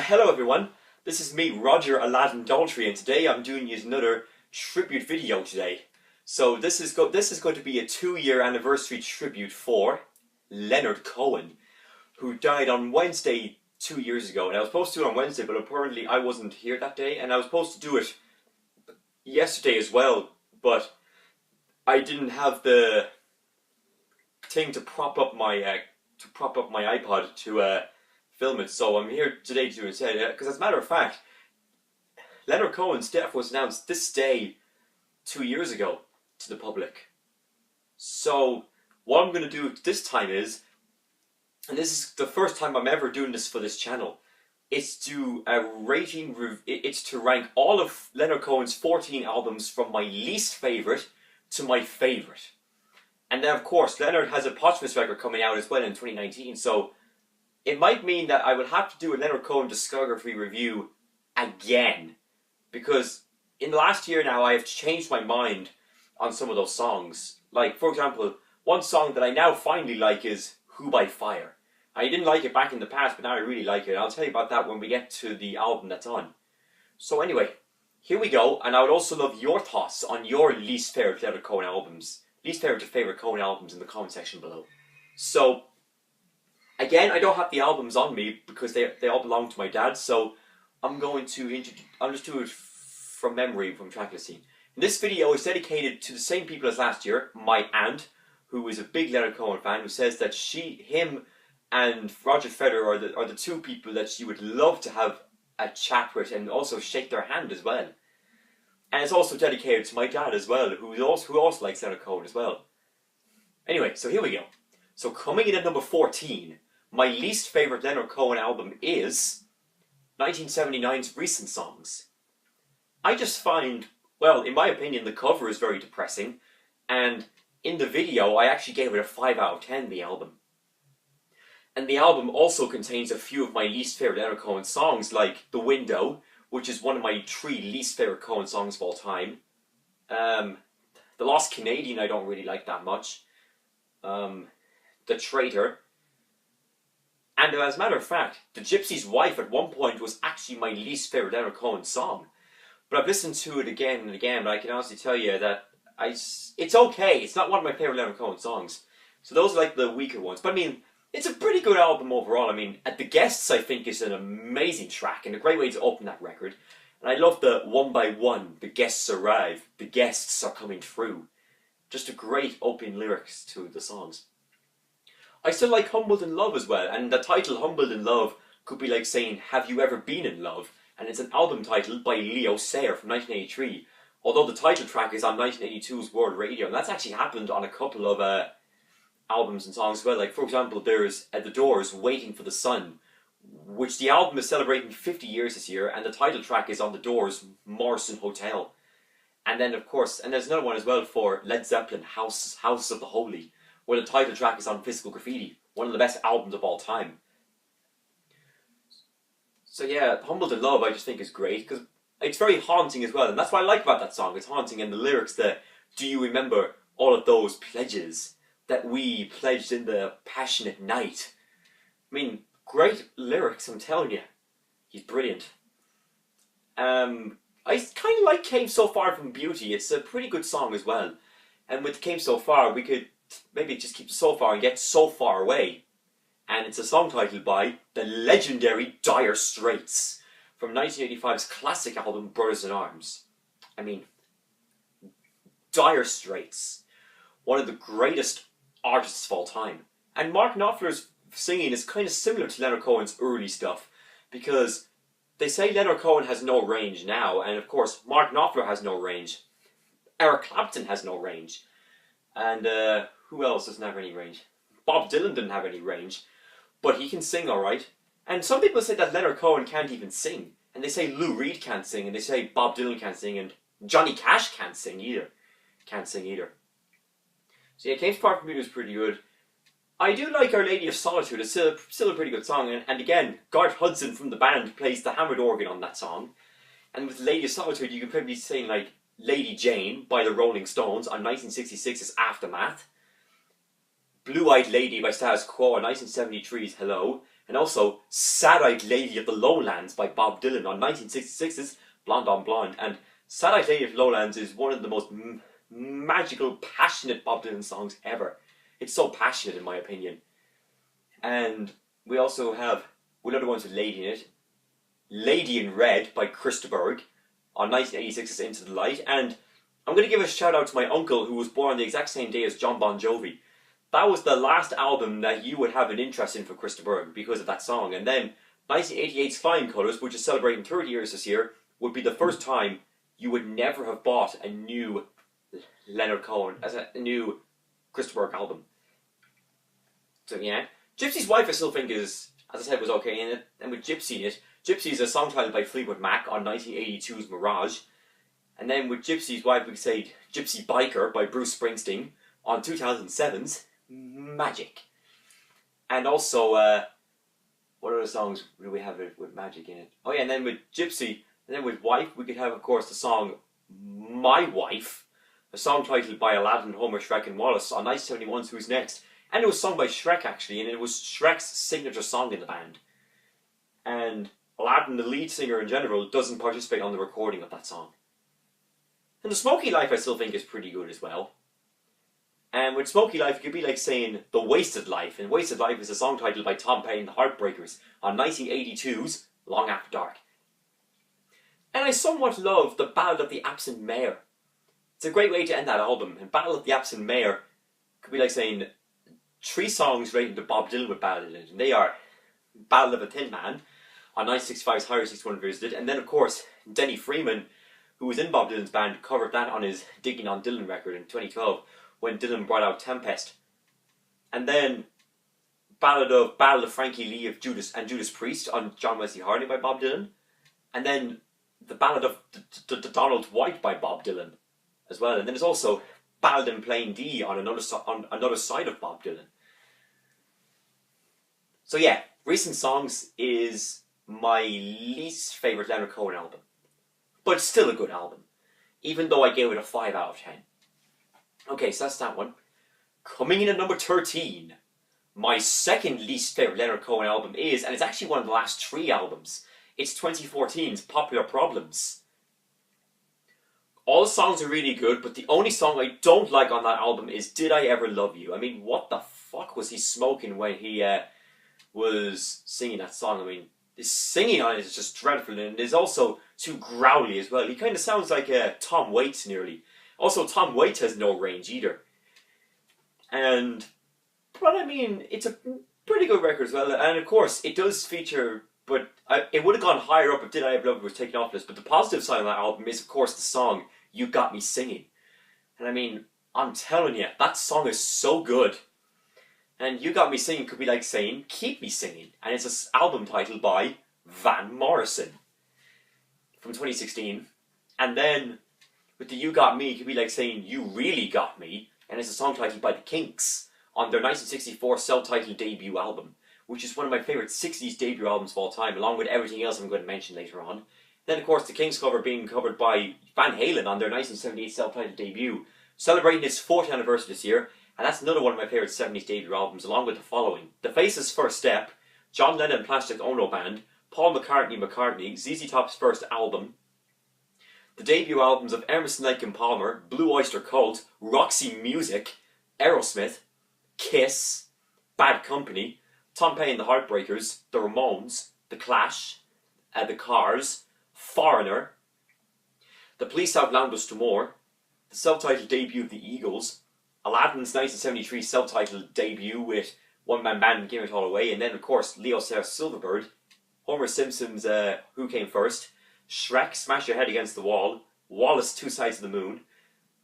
Hello everyone, this is me, Roger Aladdin Daltrey, and today I'm doing yet another tribute video today. So this is going to be a 2-year anniversary tribute for Leonard Cohen, who died on Wednesday 2 years ago. And I was supposed to do it on Wednesday, but apparently I wasn't here that day, and I was supposed to do it yesterday as well, but I didn't have the thing to prop up my iPod to film it, so I'm here today to do it instead. Because as a matter of fact, Leonard Cohen's death was announced this day 2 years ago to the public. So what I'm going to do this time is, and this is the first time I'm ever doing this for this channel, it's to it's to rank all of Leonard Cohen's 14 albums from my least favourite to my favourite. And then of course Leonard has a posthumous record coming out as well in 2019, so it might mean that I will have to do a Leonard Cohen discography review again, because in the last year now I have changed my mind on some of those songs. Like, for example, one song that I now finally like is Who by Fire. I didn't like it back in the past, but now I really like it. I'll tell you about that when we get to the album that's on. So anyway, here we go, and I would also love your thoughts on your least favourite Leonard Cohen albums. Least favourite to favourite Cohen albums in the comment section below. So, again, I don't have the albums on me because they all belong to my dad, so I'm going to I'll just do it from memory, from track listing. And this video is dedicated to the same people as last year. My aunt, who is a big Leonard Cohen fan, who says that him and Roger Federer are the two people that she would love to have a chat with and also shake their hand as well. And it's also dedicated to my dad as well, who also likes Leonard Cohen as well. Anyway, so here we go. So coming in at number 14, my least favourite Leonard Cohen album is 1979's Recent Songs. I just find, well, in my opinion, the cover is very depressing, and in the video I actually gave it a 5 out of 10, the album. And the album also contains a few of my least favourite Leonard Cohen songs, like The Window, which is one of my 3 least favourite Cohen songs of all time. The Lost Canadian I don't really like that much. The Traitor. And as a matter of fact, The Gypsy's Wife at one point was actually my least favourite Leonard Cohen song. But I've listened to it again and again, and I can honestly tell you that it's okay. It's not one of my favourite Leonard Cohen songs. So those are like the weaker ones. But I mean, it's a pretty good album overall. I mean, The Guests I think is an amazing track and a great way to open that record. And I love the One by One, the guests arrive, the guests are coming through. Just a great opening lyrics to the songs. I still like Humbled in Love as well, and the title Humbled in Love could be like saying, have you ever been in love? And it's an album title by Leo Sayer from 1983, although the title track is on 1982's World Radio, and that's actually happened on a couple of albums and songs as well. Like, for example, there's The Doors' Waiting for the Sun, which the album is celebrating 50 years this year, and the title track is on The Doors' Morrison Hotel. And then, of course, and there's another one as well for Led Zeppelin, House of the Holy, where the title track is on Physical Graffiti, one of the best albums of all time. So yeah, Humbled in Love I just think is great, because it's very haunting as well, and that's what I like about that song. It's haunting, and the lyrics that, do you remember all of those pledges that we pledged in the passionate night? I mean, great lyrics, I'm telling you. He's brilliant. I kind of like Came So Far from Beauty. It's a pretty good song as well. And with Came So Far, we could maybe just keep So Far and get So Far Away. And it's a song titled by the legendary Dire Straits from 1985's classic album Brothers in Arms. I mean, Dire Straits, one of the greatest artists of all time. And Mark Knopfler's singing is kind of similar to Leonard Cohen's early stuff, because they say Leonard Cohen has no range now, and of course Mark Knopfler has no range. Eric Clapton has no range. And who else doesn't have any range? Bob Dylan didn't have any range, but he can sing alright. And some people say that Leonard Cohen can't even sing, and they say Lou Reed can't sing, and they say Bob Dylan can't sing, and Johnny Cash can't sing either. So yeah, Came So Far from Beauty is pretty good. I do like Our Lady of Solitude. It's still a pretty good song, and again, Garth Hudson from the band plays the hammered organ on that song. And with Lady of Solitude, you could probably sing like Lady Jane by the Rolling Stones on 1966's Aftermath, Blue-Eyed Lady by Status Quo on 1973's Hello, And also Sad-Eyed Lady of the Lowlands by Bob Dylan on 1966's Blonde on Blonde. And Sad-Eyed Lady of the Lowlands is one of the most magical, passionate Bob Dylan songs ever. It's so passionate in my opinion. And we also have another ones with Lady in it. Lady in Red by Krista Berg on 1986's Into the Light. And I'm going to give a shout out to my uncle who was born on the exact same day as John Bon Jovi. That was the last album that you would have an interest in for Krista Berg because of that song. And then 1988's Flying Colours, which is celebrating 30 years this year, would be the first time you would never have bought a new Leonard Cohen, as a new Krista Berg album. So yeah. Gypsy's Wife I still think is, as I said, was okay in it. And with Gypsy in it, Gypsy is a song titled by Fleetwood Mac on 1982's Mirage. And then with Gypsy's Wife we could say Gypsy Biker by Bruce Springsteen on 2007's Magic. And also, what other songs do we have with Magic in it? Oh yeah, and then with Gypsy, and then with Wife, we could have, of course, the song My Wife, a song titled by Aladdin, Homer, Shrek and Wallace on 1971's Who's Next. And it was sung by Shrek, actually, and it was Shrek's signature song in the band. And Aladdin, the lead singer in general, doesn't participate on the recording of that song. And the Smoky Life I still think is pretty good as well. And with Smoky Life, it could be like saying The Wasted Life. And Wasted Life is a song titled by Tom Petty and the Heartbreakers on 1982's Long After Dark. And I somewhat love The Ballad of the Absent Mayor. It's a great way to end that album. And Ballad of the Absent Mayor could be like saying 3 songs relating to Bob Dylan with Ballad in it. And they are Ballad of a Thin Man on 1965's Higher 61 Visited. And then, of course, Denny Freeman, who was in Bob Dylan's band, covered that on his Digging on Dylan record in 2012 when Dylan brought out Tempest. And then Ballad of Frankie Lee of Judas and Judas Priest on John Wesley Harding by Bob Dylan. And then the Ballad of Donald White by Bob Dylan as well. And then there's also Ballad in Plain D on another side of Bob Dylan. So yeah, Recent Songs is my least favourite Leonard Cohen album. But it's still a good album, even though I gave it a 5 out of 10. Okay, so that's that one. Coming in at number 13, my second least favourite Leonard Cohen album is, and it's actually one of the last 3 albums, it's 2014's Popular Problems. All the songs are really good, but the only song I don't like on that album is Did I Ever Love You? I mean, what the fuck was he smoking when he was singing that song? I mean, the singing on it is just dreadful, and it's also too growly as well. He kind of sounds like Tom Waits nearly. Also, Tom Waits has no range either. But I mean, it's a pretty good record as well. And of course, it does feature, but it would have gone higher up if Did I Ever Love You was taken off this. But the positive side of that album is, of course, the song You Got Me Singing. And I mean, I'm telling you, that song is so good. And You Got Me Singing could be like saying Keep Me Singing. And it's an album title by Van Morrison from 2016. And then with the You Got Me, it could be like saying You Really Got Me. And it's a song titled by the Kinks on their 1964 self-titled debut album, which is one of my favourite 60s debut albums of all time, along with everything else I'm going to mention later on. Then, of course, the Kinks cover being covered by Van Halen on their 1978 self-titled debut, celebrating its 40th anniversary this year, and that's another one of my favourite 70s debut albums, along with the following: The Faces' First Step, John Lennon and Plastic Ono Band, Paul McCartney, ZZ Top's first album, the debut albums of Emerson, Lake and Palmer, Blue Oyster Cult, Roxy Music, Aerosmith, Kiss, Bad Company, Tom Petty and the Heartbreakers, The Ramones, The Clash, The Cars, Foreigner, The Police Outland Us to More, the self-titled debut of the Eagles, Aladdin's 1973 self-titled debut with One Man Band and Give It All Away, and then of course Leo Sayers' Silverbird, Homer Simpson's Who Came First, Shrek, Smash Your Head Against the Wall, Wallace, Two Sides of the Moon,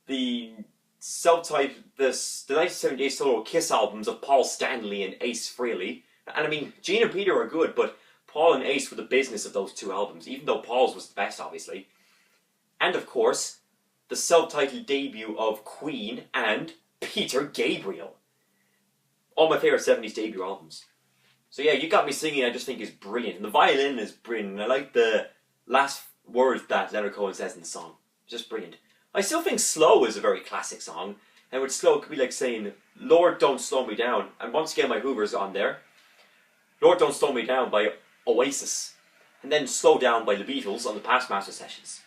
the self-titled, the 1978 solo Kiss albums of Paul Stanley and Ace Frehley. And I mean, Gene and Peter are good, but Paul and Ace were the business of those 2 albums, even though Paul's was the best, obviously. And of course, the self-titled debut of Queen and Peter Gabriel. All my favourite 70s debut albums. So yeah, You Got Me Singing I just think is brilliant. And the violin is brilliant. And I like the last words that Leonard Cohen says in the song. Just brilliant. I still think Slow is a very classic song. And with Slow, it could be like saying, Lord, don't slow me doon. And once again, my Hoover's on there. Lord Don't Slow Me Down by Oasis, and then Slow Down by the Beatles on the Pastmaster sessions.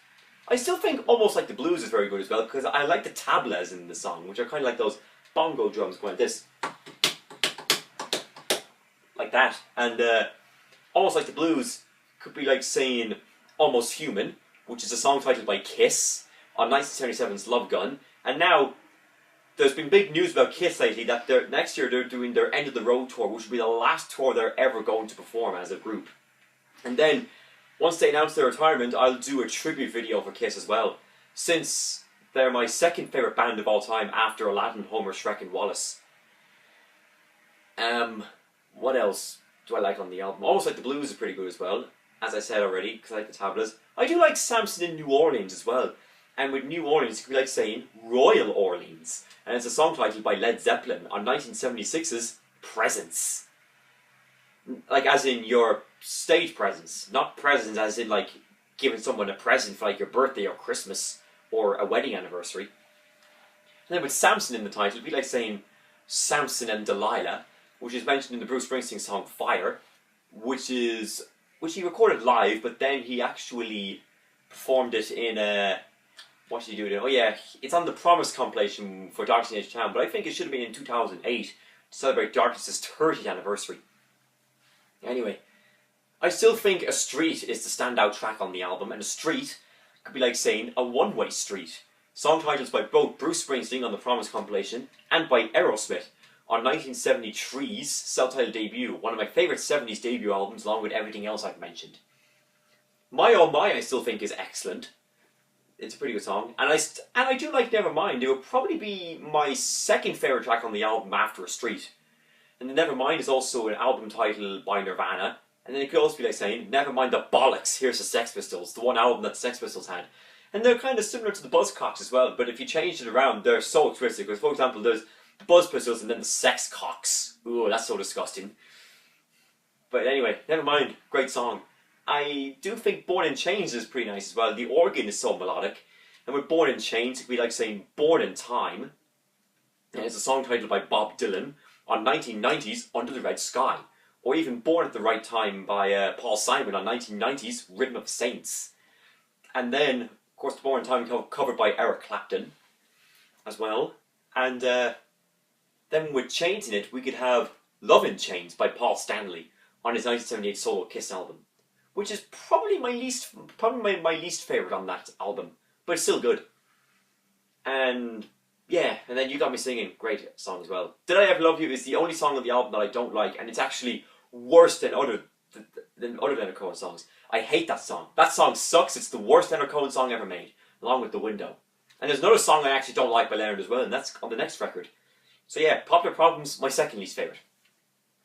I still think Almost Like the Blues is very good as well, because I like the tablas in the song, which are kind of like those bongo drums going like this. Like that. And Almost Like the Blues could be like saying Almost Human, which is a song titled by Kiss on 1977's Love Gun. And now, there's been big news about Kiss lately that next year they're doing their End of the Road tour, which will be the last tour they're ever going to perform as a group. And then, once they announce their retirement, I'll do a tribute video for Kiss as well, since they're my second favourite band of all time after Aladdin, Homer, Shrek and Wallace. What else do I like on the album? Almost Like the Blues is pretty good as well, as I said already, because I like the tablas. I do like Samson in New Orleans as well, and with New Orleans, it could be like saying Royal Orleans, and it's a song titled by Led Zeppelin on 1976's Presents. Like as in your stage presents, not presents as in like giving someone a present for like your birthday or Christmas or a wedding anniversary. And then with Samson in the title, it'd be like saying Samson and Delilah, which is mentioned in the Bruce Springsteen song Fire, which he recorded live, but then he actually performed it in a... What did he do then? Oh yeah, it's on the Promise compilation for Darkest Age Town, but I think it should have been in 2008 to celebrate Darkness's 30th anniversary. Anyway, I still think A Street is the standout track on the album, and A Street could be like saying A One-Way Street. Song titles by both Bruce Springsteen on the Promise compilation and by Aerosmith on 1973's self-titled debut, one of my favourite 70s debut albums along with everything else I've mentioned. My Oh My I still think is excellent. It's a pretty good song, and I do like Nevermind. It would probably be my second favourite track on the album after A Street. And the Nevermind is also an album title by Nirvana, and then it could also be like saying, Nevermind the Bollocks, here's the Sex Pistols, the one album that the Sex Pistols had. And they're kind of similar to the Buzzcocks as well, but if you change it around, they're so twisted, because for example, there's the Buzz Pistols and then the Sex Cocks. Ooh, that's so disgusting. But anyway, Nevermind, great song. I do think Born in Chains is pretty nice as well. The organ is so melodic. And with Born in Chains, it could be like saying Born in Time. And it's a song titled by Bob Dylan on 1990's Under the Red Sky. Or even Born at the Right Time by Paul Simon on 1990's Rhythm of Saints. And then, of course, the Born in Time covered by Eric Clapton as well. And then with Chains in it, we could have Love in Chains by Paul Stanley on his 1978 solo Kiss album, which is probably my least favourite on that album, but it's still good. And yeah, and then You Got Me Singing, great song as well. Did I Ever Love You is the only song on the album that I don't like, and it's actually worse than other Leonard Cohen songs. I hate that song. That song sucks. It's the worst Leonard Cohen song ever made, along with The Window. And there's another song I actually don't like by Leonard as well, and that's on the next record. So yeah, Popular Problems, my second least favourite.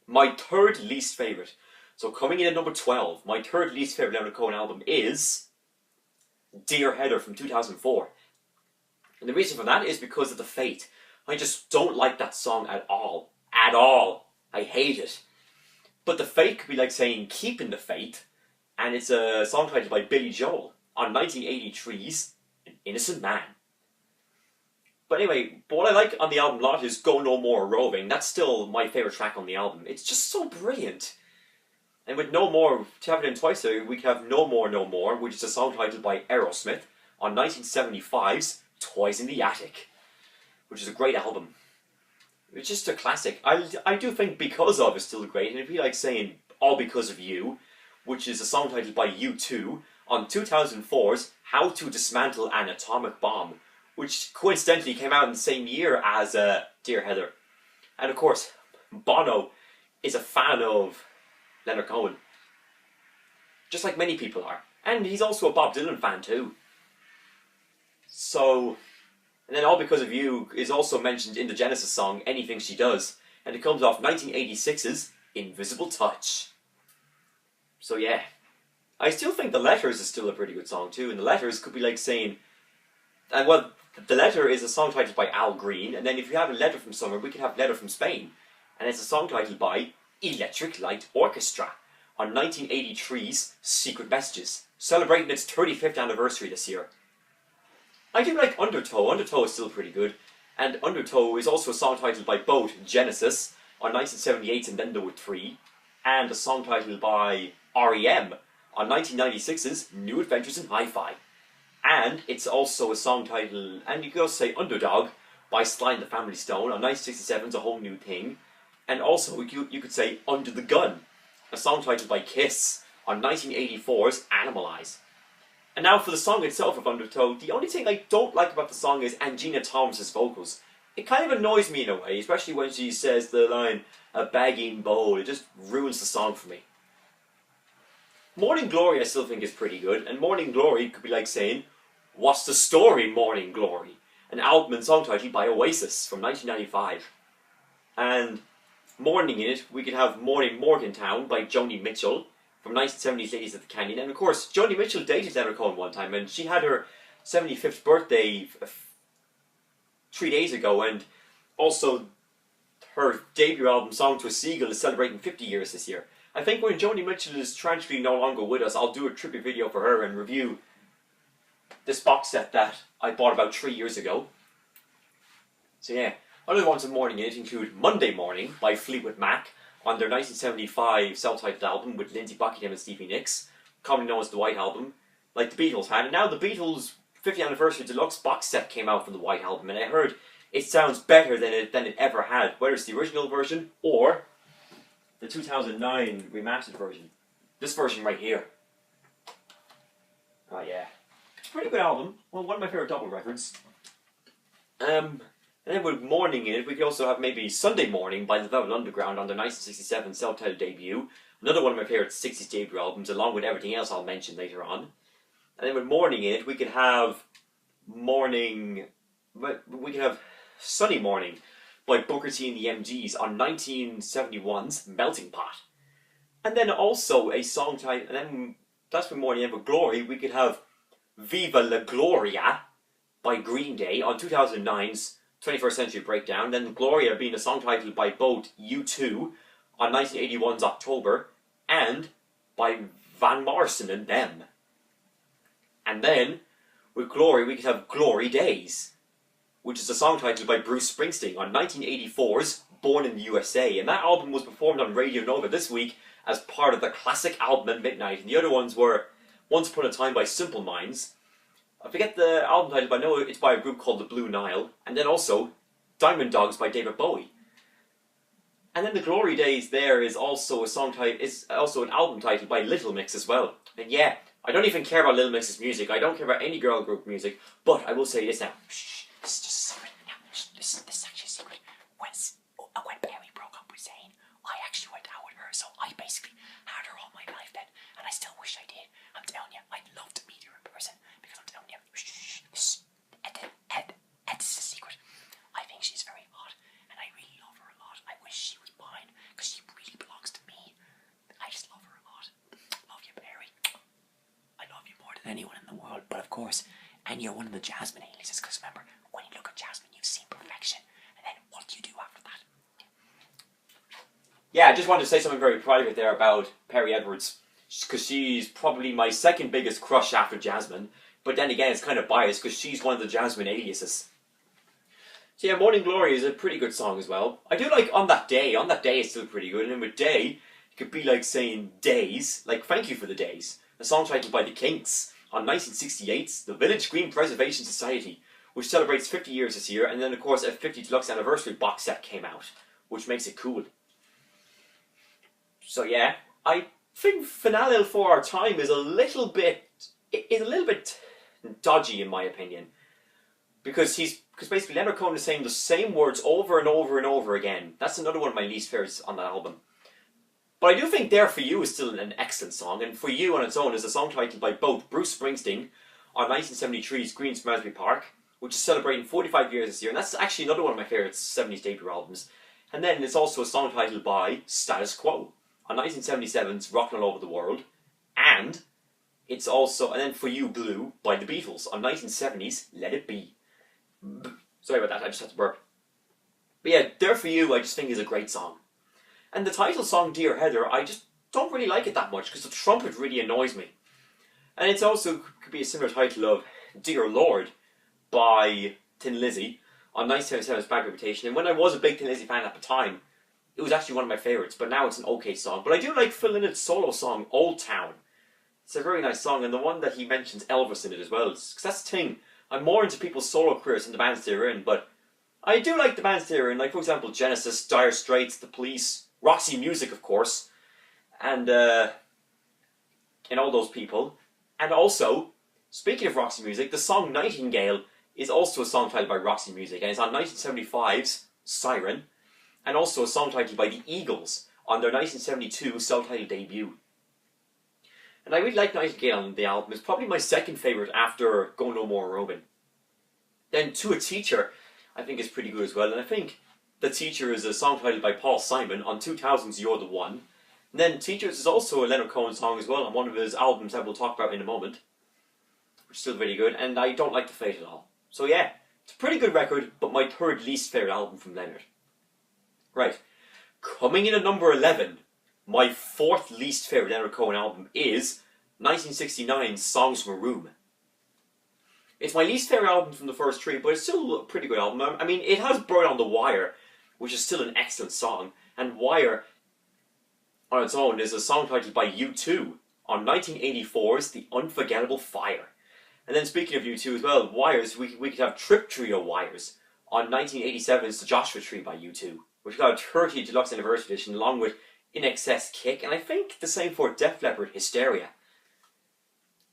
My third least favourite. So coming in at number 12, my third least favourite Leonard Cohen album is Dear Heather from 2004. And the reason for that is because of the Fate. I just don't like that song at all. At all. I hate it. But the Fate could be like saying Keeping the Faith, and it's a song titled by Billy Joel on 1983's An Innocent Man. But anyway, but what I like on the album a lot is Go No More Roving. That's still my favourite track on the album. It's just so brilliant. And with No More, to have it in twice there, we could have No More, No More, which is a song titled by Aerosmith on 1975's Toys in the Attic, which is a great album. It's just a classic. I do think Because Of is still great, and it'd be like saying All Because of You, which is a song titled by U2 on 2004's How to Dismantle an Atomic Bomb, which coincidentally came out in the same year as Dear Heather. And of course, Bono is a fan of Leonard Cohen, just like many people are. And he's also a Bob Dylan fan too. So, and then All Because of You is also mentioned in the Genesis song Anything She Does, and it comes off 1986's Invisible Touch. So yeah, I still think The Letters is still a pretty good song too, and The Letters could be like saying, and well, The Letter is a song titled by Al Green, and then if you have a letter from somewhere, we could have Letter from Spain, and it's a song titled by Electric Light Orchestra on 1983's Secret Messages, celebrating its 35th anniversary this year. I do like Undertow. Undertow is still pretty good, and Undertow is also a song titled by both Genesis on 1978's And Then There Were Three, and a song title by REM on 1996's New Adventures in Hi-Fi. And it's also a song title, and you could also say Underdog by Sly and the Family Stone on 1967's A Whole New Thing. And also you could say Under the Gun, a song title by Kiss on 1984's Animalize. And now for the song itself of Undertow, the only thing I don't like about the song is Angina Thomas's vocals. It kind of annoys me in a way, especially when she says the line, a bagging bowl. It just ruins the song for me. Morning Glory I still think is pretty good, and Morning Glory could be like saying, what's the story, Morning Glory? An album and song title by Oasis from 1995. And morning in it, we could have Morning Morgantown by Joni Mitchell from 1970's Ladies of the Canyon. And of course, Joni Mitchell dated Leonard Cohen one time, and she had her 75th birthday 3 days ago, and also her debut album, Song to a Seagull, is celebrating 50 years this year. I think when Joni Mitchell is tragically no longer with us, I'll do a tribute video for her and review this box set that I bought about 3 years ago. So yeah, other ones of morning in it include Monday Morning by Fleetwood Mac on their 1975 self-titled album with Lindsey Buckingham and Stevie Nicks, commonly known as the White Album, like the Beatles had. And now the Beatles' 50th Anniversary Deluxe box set came out from the White Album, and I heard it sounds better than it ever had, whether it's the original version or the 2009 remastered version. This version right here. Oh yeah. It's a pretty good album. Well, one of my favourite double records. And then with morning in it, we could also have maybe Sunday Morning by the Velvet Underground on their 1967 self-titled debut. Another one of my favourite 60s debut albums, along with everything else I'll mention later on. And then with morning in it, we could have Sunny Morning by Booker T and the MGs on 1971's Melting Pot. And then also a song title, and then that's with morning. And with Glory, we could have Viva La Gloria by Green Day on 2009's 21st Century Breakdown. Then Gloria being a song title by both U2 on 1981's October and by Van Morrison and Them. And then with Glory, we could have Glory Days, which is a song title by Bruce Springsteen on 1984's Born in the USA. And that album was performed on Radio Nova this week as part of the classic album at midnight. And the other ones were Once Upon a Time by Simple Minds. I forget the album title, but I know it's by a group called the Blue Nile. And then also Diamond Dogs by David Bowie. And then the Glory Days there is also a song title, is also an album title by Little Mix as well. And yeah, I don't even care about Little Mix's music. I don't care about any girl group music. But I will say this now. Shh, this is just a secret. Now, this is actually a secret. When Perry broke up with Zayn, I actually went out with her. So I basically had her on my life then. And I still wish I did. I'm telling you, I'd love to meet her in person. Because I'm telling you, and this is a secret. I think she's very hot. And I really love her a lot. I wish she was mine. Because she really belongs to me. I just love her a lot. Love you, Perry. I love you more than anyone in the world. But of course, and you're one of the Jasmine aliases. Because remember, when you look at Jasmine, you've seen perfection. And then what do you do after that? Yeah, I just wanted to say something very private there about Perry Edwards. Because she's probably my second biggest crush after Jasmine. But then again, it's kind of biased because she's one of the Jasmine aliases. So yeah, Morning Glory is a pretty good song as well. I do like On That Day. On That Day is still pretty good. And then with Day, it could be like saying Days. Like Thank You for the Days. A song titled by the Kinks on 1968's The Village Green Preservation Society, which celebrates 50 years this year. And then of course a 50 Deluxe Anniversary box set came out, which makes it cool. So yeah, I think Finale for Our Time is a little bit dodgy in my opinion. Because basically Leonard Cohen is saying the same words over and over and over again. That's another one of my least favorites on that album. But I do think There For You is still an excellent song, and For You on its own is a song titled by both Bruce Springsteen on 1973's Green's Raspberry Park, which is celebrating 45 years this year, and that's actually another one of my favourite 70s debut albums. And then it's also a song titled by Status Quo on 1977's Rockin' All Over the World, and it's also, and then For You Blue by the Beatles on 1970's Let It Be. Sorry about that, I just had to burp. But yeah, There For You I just think is a great song. And the title song, Dear Heather, I just don't really like it that much because the trumpet really annoys me. And it's also could be a similar title of Dear Lord by Tin Lizzy on 1977's Bad Reputation. And when I was a big Tin Lizzy fan at the time, it was actually one of my favourites, but now it's an okay song. But I do like Phil Lynnott's solo song, Old Town. It's a very nice song, and the one that he mentions Elvis in it as well. Because that's the thing, I'm more into people's solo careers than the bands they're in, but I do like the bands they're in. Like, for example, Genesis, Dire Straits, The Police, Roxy Music, of course, and all those people. And also, speaking of Roxy Music, the song Nightingale is also a song titled by Roxy Music, and it's on 1975's Siren, and also a song titled by the Eagles on their 1972 self-titled debut. And I really like Nightingale on the album. It's probably my second favourite after Go No More Robin. Then To a Teacher, I think is pretty good as well, and I think The Teacher is a song titled by Paul Simon on 2000's You're the One. And then Teachers is also a Leonard Cohen song as well on one of his albums that we'll talk about in a moment, which is still very good, and I don't like The Fate at all. So yeah, it's a pretty good record, but my third least favourite album from Leonard. Right, coming in at number 11, my fourth least favourite Leonard Cohen album is 1969's Songs from a Room. It's my least favourite album from the first three, but it's still a pretty good album. I mean, it has Bird on the Wire, which is still an excellent song, and Wire on its own is a song titled by U2 on 1984's The Unforgettable Fire. And then speaking of U2 as well, Wires, we could have Trip Trio Wires on 1987's The Joshua Tree by U2, which got a 30th Deluxe Anniversary Edition along with In Excess Kick, and I think the same for Def Leppard Hysteria.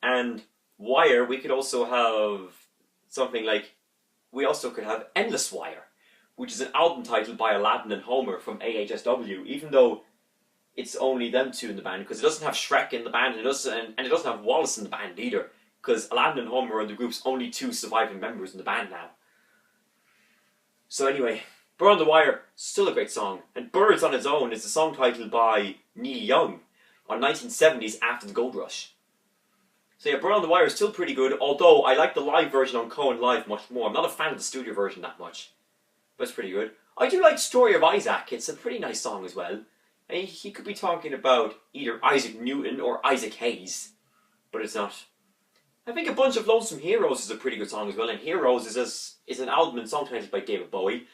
And Wire, we could also have something like, we also could have Endless Wire, which is an album titled by Aladdin and Homer from AHSW, even though it's only them two in the band, because it doesn't have Shrek in the band, and it doesn't have Wallace in the band either, because Aladdin and Homer are the group's only two surviving members in the band now. So anyway, Bird on the Wire, still a great song, and Birds on its own is a song titled by Neil Young on 1970's After the Gold Rush. So yeah, Bird on the Wire is still pretty good, although I like the live version on Cohen Live much more. I'm not a fan of the studio version that much, but it's pretty good. I do like Story of Isaac, it's a pretty nice song as well. And he could be talking about either Isaac Newton or Isaac Hayes, but it's not. I think A Bunch of Lonesome Heroes is a pretty good song as well, and Heroes is an album and song titled by David Bowie,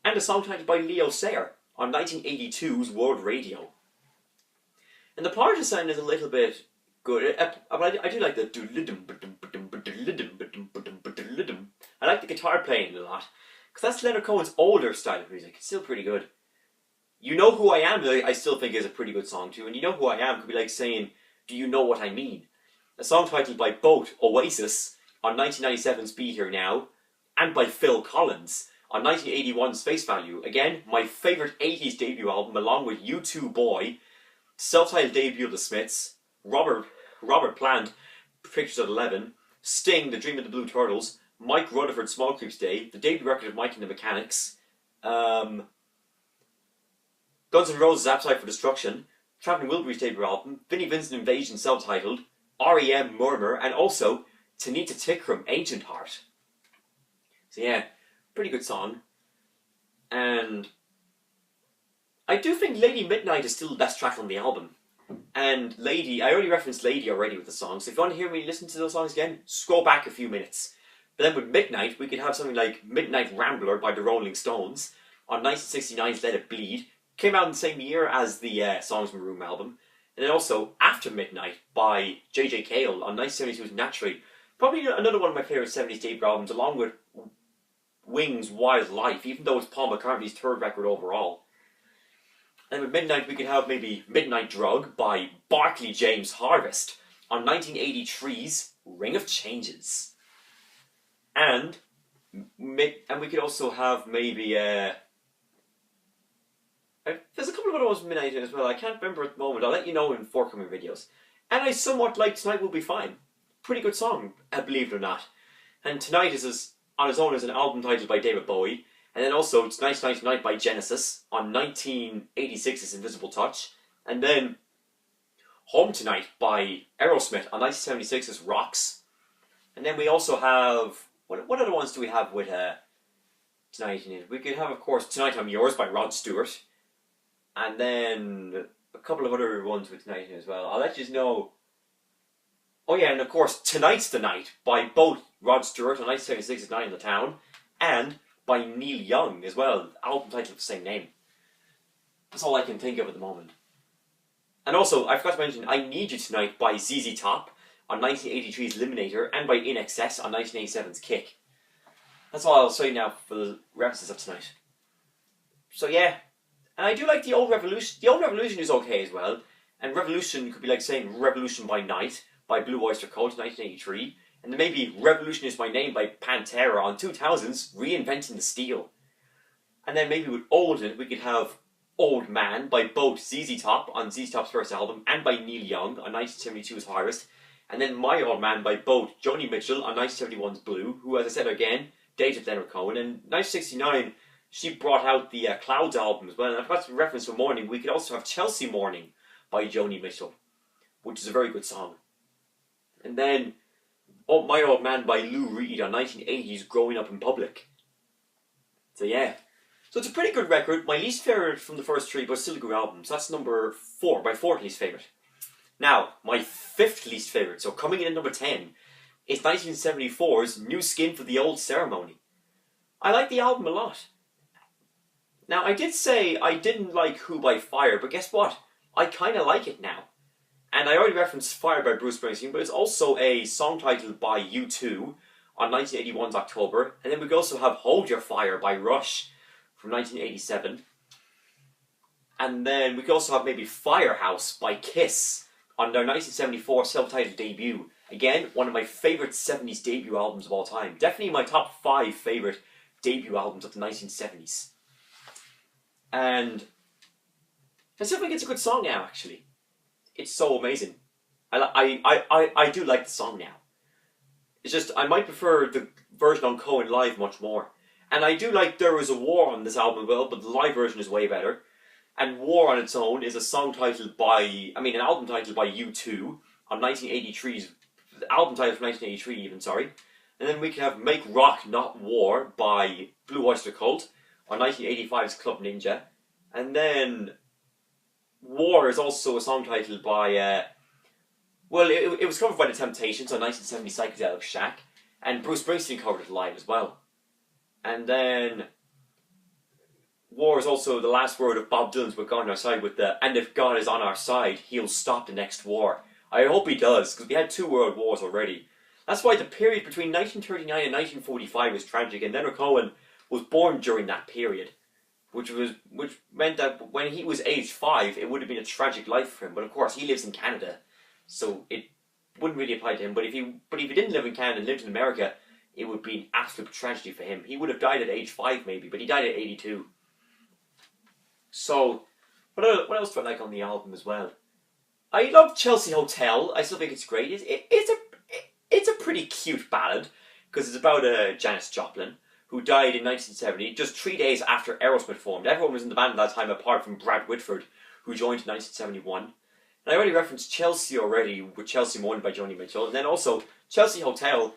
and a song titled by Leo Sayer on 1982's World Radio. And the partisan is a little bit good, but I do like the I like the guitar playing a lot, because that's Leonard Cohen's older style of music. It's still pretty good. You Know Who I Am, I still think is a pretty good song too, and You Know Who I Am could be like saying, Do You Know What I Mean? A song titled by both Oasis on 1997's Be Here Now, and by Phil Collins on 1981's Face Value. Again, my favourite 80s debut album, along with U2 Boy, self-titled debut of the Smiths, Robert Plant, Pictures at 11, Sting, The Dream of the Blue Turtles, Mike Rutherford, Small Creeps Day, the debut record of Mike and the Mechanics, Guns N' Roses' Appetite for Destruction, Traveling Wilburys debut album, Vinnie Vincent Invasion self-titled, R.E.M. Murmur, and also Tanita Tikaram, Ancient Heart. So yeah, pretty good song. And I do think Lady Midnight is still the best track on the album. And Lady, I already referenced Lady already with the song, so if you want to hear me listen to those songs again, scroll back a few minutes. But then with Midnight, we could have something like Midnight Rambler by the Rolling Stones on 1969's Let It Bleed. Came out in the same year as the Songs from a Room album. And then also After Midnight by J.J. Cale on 1972's Naturally. Probably another one of my favourite 70s debut albums, along with Wings' Wild Life, even though it's Paul McCartney's third record overall. And with Midnight, we could have maybe Midnight Drug by Barclay James Harvest on 1983's Ring of Changes. And we could also have maybe there's a couple of other ones from Midnight as well. I can't remember at the moment. I'll let you know in forthcoming videos. And I somewhat like Tonight Will Be Fine. Pretty good song, believe it or not. And Tonight is on its own as an album titled by David Bowie. And then also Tonight, Tonight, Tonight by Genesis on 1986's Invisible Touch. And then Home Tonight by Aerosmith on 1976's Rocks. And then we also have, what other ones do we have with Tonight in it? We could have, of course, Tonight I'm Yours by Rod Stewart. And then a couple of other ones with Tonight in as well. I'll let you know. Oh yeah, and of course, Tonight's the Night by both Rod Stewart on 1976's Night in the Town and by Neil Young as well, album title of the same name. That's all I can think of at the moment. And also, I forgot to mention I Need You Tonight by ZZ Top on 1983's Eliminator and by INXS on 1987's Kick. That's all I'll say now for the references of tonight. So yeah, and I do like the Old Revolution. The Old Revolution is okay as well. And Revolution could be like saying Revolution by Night by Blue Oyster Cult 1983. And then maybe Revolution Is My Name by Pantera on 2000's Reinventing the Steel. And then maybe with Old in it, we could have Old Man by both ZZ Top on ZZ Top's first album and by Neil Young on 1972's Harvest. And then My Old Man by both Joni Mitchell on 1971's Blue, who, as I said again, dated Leonard Cohen. And 1969, she brought out the Clouds album as well. And I forgot to reference for Morning, we could also have Chelsea Morning by Joni Mitchell, which is a very good song. And then My Old Man by Lou Reed on 1980's Growing Up in Public. So yeah. So it's a pretty good record. My least favourite from the first three, but still a good album. So that's number 4, my fourth least favourite. Now, my fifth least favourite, so coming in at number 10, is 1974's New Skin for the Old Ceremony. I like the album a lot. Now, I did say I didn't like Who by Fire, but guess what? I kind of like it now. And I already referenced Fire by Bruce Springsteen, but it's also a song titled by U2 on 1981's October. And then we could also have Hold Your Fire by Rush from 1987. And then we could also have maybe Firehouse by Kiss on their 1974 self-titled debut. Again, one of my favourite 70s debut albums of all time. Definitely my top 5 favourite debut albums of the 1970s. And I still think it's a good song now, actually. It's so amazing. I do like the song now. It's just, I might prefer the version on Cohen Live much more. And I do like There Was a War on this album as well, but the live version is way better. And War on its own is a song titled by, an album titled by U2 on 1983's, the album title from 1983 even, sorry. And then we can have Make Rock Not War by Blue Oyster Cult on 1985's Club Ninja. And then War is also a song titled by, it was covered by The Temptations on 1970's Psychedelic Shack. And Bruce Springsteen covered it live as well. And then War is also the last word of Bob Dylan's We're On Our Side with the And If God Is On Our Side, He'll Stop the Next War. I hope he does, because we had 2 world wars already. That's why the period between 1939 and 1945 was tragic, and Leonard Cohen was born during that period, which meant that when he was age 5, it would have been a tragic life for him. But of course, he lives in Canada, so it wouldn't really apply to him. But if he didn't live in Canada and lived in America, it would be an absolute tragedy for him. He would have died at age 5 maybe, but he died at 82. So, what else do I like on the album as well? I love Chelsea Hotel. I still think it's great. It's a pretty cute ballad, because it's about Janis Joplin, who died in 1970, just 3 days after Aerosmith formed. Everyone was in the band at that time, apart from Brad Whitford, who joined in 1971. And I already referenced Chelsea already, with Chelsea Morning by Joni Mitchell. And then also, Chelsea Hotel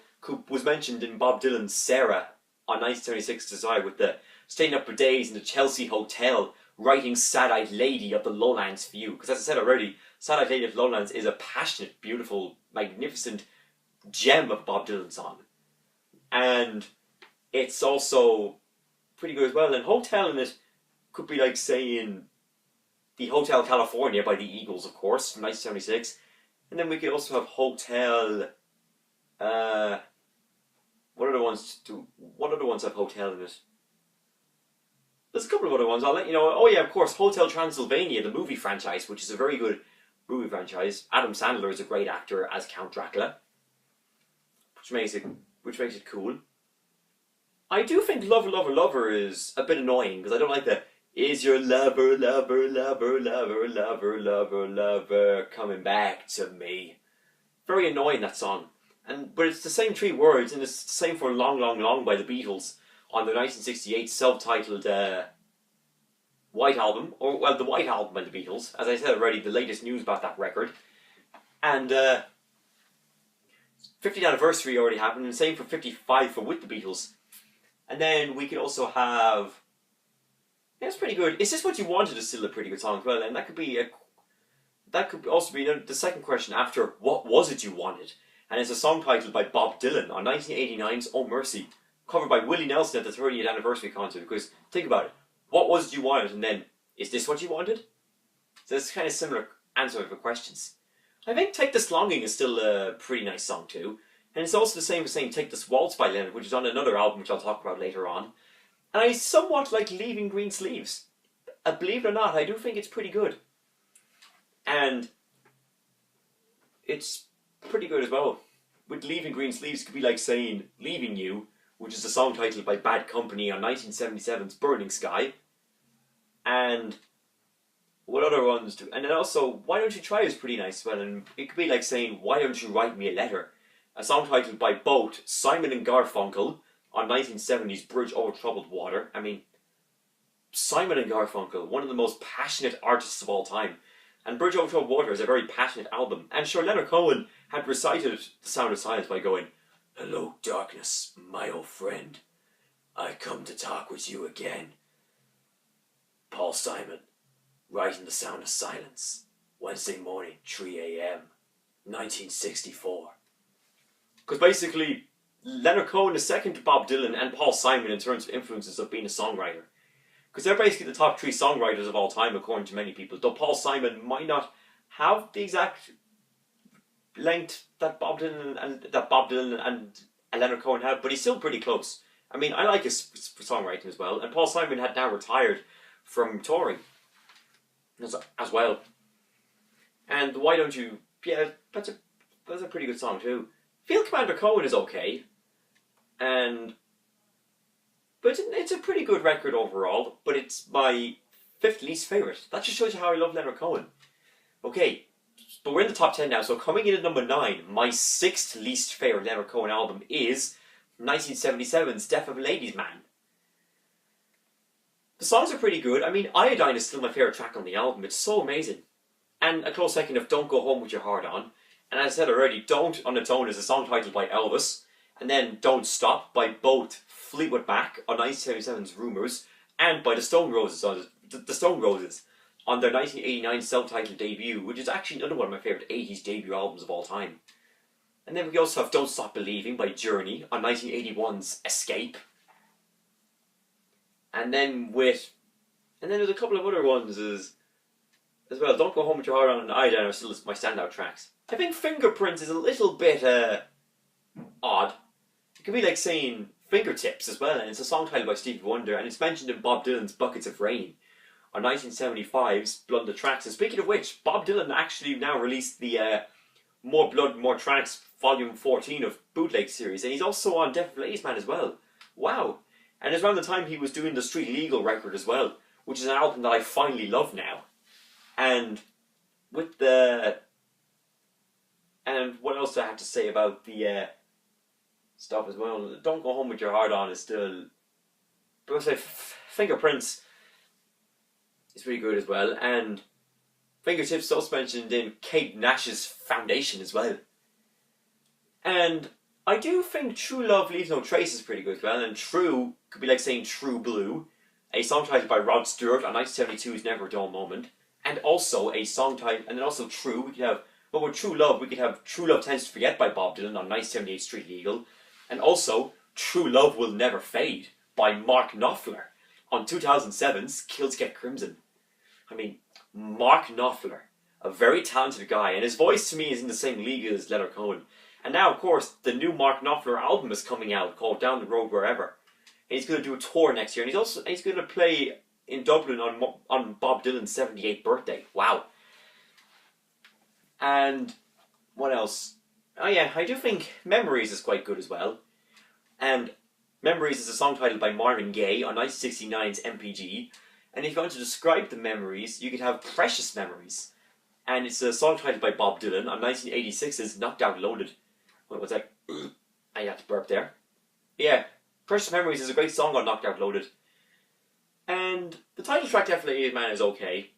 was mentioned in Bob Dylan's Sarah on 1976 Desire, with the staying up for days in the Chelsea Hotel, writing Sad-Eyed Lady of the Lowlands for you. Because as I said already, Sad-Eyed Lady of the Lowlands is a passionate, beautiful, magnificent gem of Bob Dylan song. And it's also pretty good as well. And Hotel in it could be like saying the Hotel California by the Eagles, of course, from 1976. And then we could also have Hotel... What other ones have Hotel in it? There's a couple of other ones, I'll let you know. Oh yeah, of course, Hotel Transylvania, the movie franchise, which is a very good movie franchise. Adam Sandler is a great actor as Count Dracula, which makes it cool. I do think Lover, Lover, Lover is a bit annoying, because I don't like the Is your lover, lover, lover, lover, lover, lover, lover coming back to me? Very annoying, that song. But it's the same 3 words, and it's the same for Long, Long, Long by the Beatles on their 1968 self-titled White Album, the White Album by the Beatles. As I said already, the latest news about that record. And 50th anniversary already happened, and same for 55 for With the Beatles. And then we could also have... Yeah, it's pretty good. Is This What You Wanted is still a pretty good song as well, and that could also be the second question after What Was It You Wanted? And it's a song titled by Bob Dylan on 1989's Oh Mercy, covered by Willie Nelson at the 30th anniversary concert. Because, think about it, what was it you wanted? And then, Is this what you wanted? So it's kind of similar answer for questions. I think Take This Longing is still a pretty nice song too. And it's also the same as saying Take This Waltz by Leonard, which is on another album which I'll talk about later on. And I somewhat like Leaving Green Sleeves. Believe it or not, I do think it's pretty good. And it's pretty good as well. With Leaving Green Sleeves, it could be like saying Leaving You, which is a song titled by Bad Company on 1977's Burning Sky. And what other ones do? And then also, Why Don't You Try is pretty nice as well. And it could be like saying, Why Don't You Write Me a Letter? A song titled by both Simon and Garfunkel on 1970's Bridge Over Troubled Water. I mean, Simon and Garfunkel, one of the most passionate artists of all time. And Bridge Over Troubled Water is a very passionate album. And sure, Leonard Cohen had recited The Sound of Silence by going, Hello, darkness, my old friend. I come to talk with you again. Paul Simon, writing The Sound of Silence, Wednesday morning, 3 a.m., 1964. Because basically, Leonard Cohen is second to Bob Dylan and Paul Simon in terms of influences of being a songwriter. Because they're basically the top 3 songwriters of all time, according to many people. Though Paul Simon might not have the exact length that Bob Dylan and Leonard Cohen had, but he's still pretty close. I mean, I like his songwriting as well. And Paul Simon had now retired from touring as well. And Why Don't You? Yeah, that's a pretty good song too. Field Commander Cohen is okay, but it's a pretty good record overall. But it's my 5th least favourite. That just shows you how I love Leonard Cohen. Okay, but we're in the top 10 now. So coming in at number 9, my 6th least favourite Leonard Cohen album is 1977's Death of a Ladies' Man. The songs are pretty good. I mean, Iodine is still my favourite track on the album. It's so amazing. And a close second of Don't Go Home With Your Heart On. And as I said already, Don't on its own is a song titled by Elvis. And then Don't Stop by both Fleetwood Mac on 1977's Rumours and by the Stone Roses on their 1989 self-titled debut, which is actually another one of my favourite 80s debut albums of all time. And then we also have Don't Stop Believing by Journey on 1981's Escape. And then there's a couple of other ones as well. Don't Go Home With Your Heart On and Iodine are still my standout tracks. I think Fingerprints is a little bit odd. It could be like saying Fingertips as well, and it's a song titled by Stevie Wonder, and it's mentioned in Bob Dylan's Buckets of Rain on 1975's Blood on the Tracks. And speaking of which, Bob Dylan actually now released the More Blood, More Tracks Volume 14 of Bootleg series, and he's also on Death of a Ladies' Man as well. Wow. And it's around the time he was doing the Street Legal record as well, which is an album that I finally love now. And with the... And what else do I have to say about the stuff as well? Don't Go Home With Your Heart On is still... But I say Fingerprints is pretty good as well. And Fingertips also mentioned in Kate Nash's Foundation as well. And I do think True Love Leaves No Trace is pretty good as well. And True could be like saying True Blue, a song titled by Rod Stewart on 1972's Never a Dull Moment. And also a song title, and then also True, we could have... But with True Love, we could have True Love Tends to Forget by Bob Dylan on 1978 Street Legal. And also True Love Will Never Fade by Mark Knopfler on 2007's Kills Get Crimson. I mean, Mark Knopfler, a very talented guy, and his voice to me is in the same league as Leonard Cohen. And now, of course, the new Mark Knopfler album is coming out called Down the Road Wherever. And he's going to do a tour next year, and he's going to play in Dublin on Bob Dylan's 78th birthday. Wow. And what else? Oh yeah, I do think Memories is quite good as well. And Memories is a song titled by Marvin Gaye on 1969's MPG. And if you want to describe the memories, you could have Precious Memories. And it's a song titled by Bob Dylan on 1986's Knocked Out Loaded. Wait, what's that? I had to burp there. Yeah, Precious Memories is a great song on Knocked Out Loaded. And the title track Death of a Ladies' Man is okay.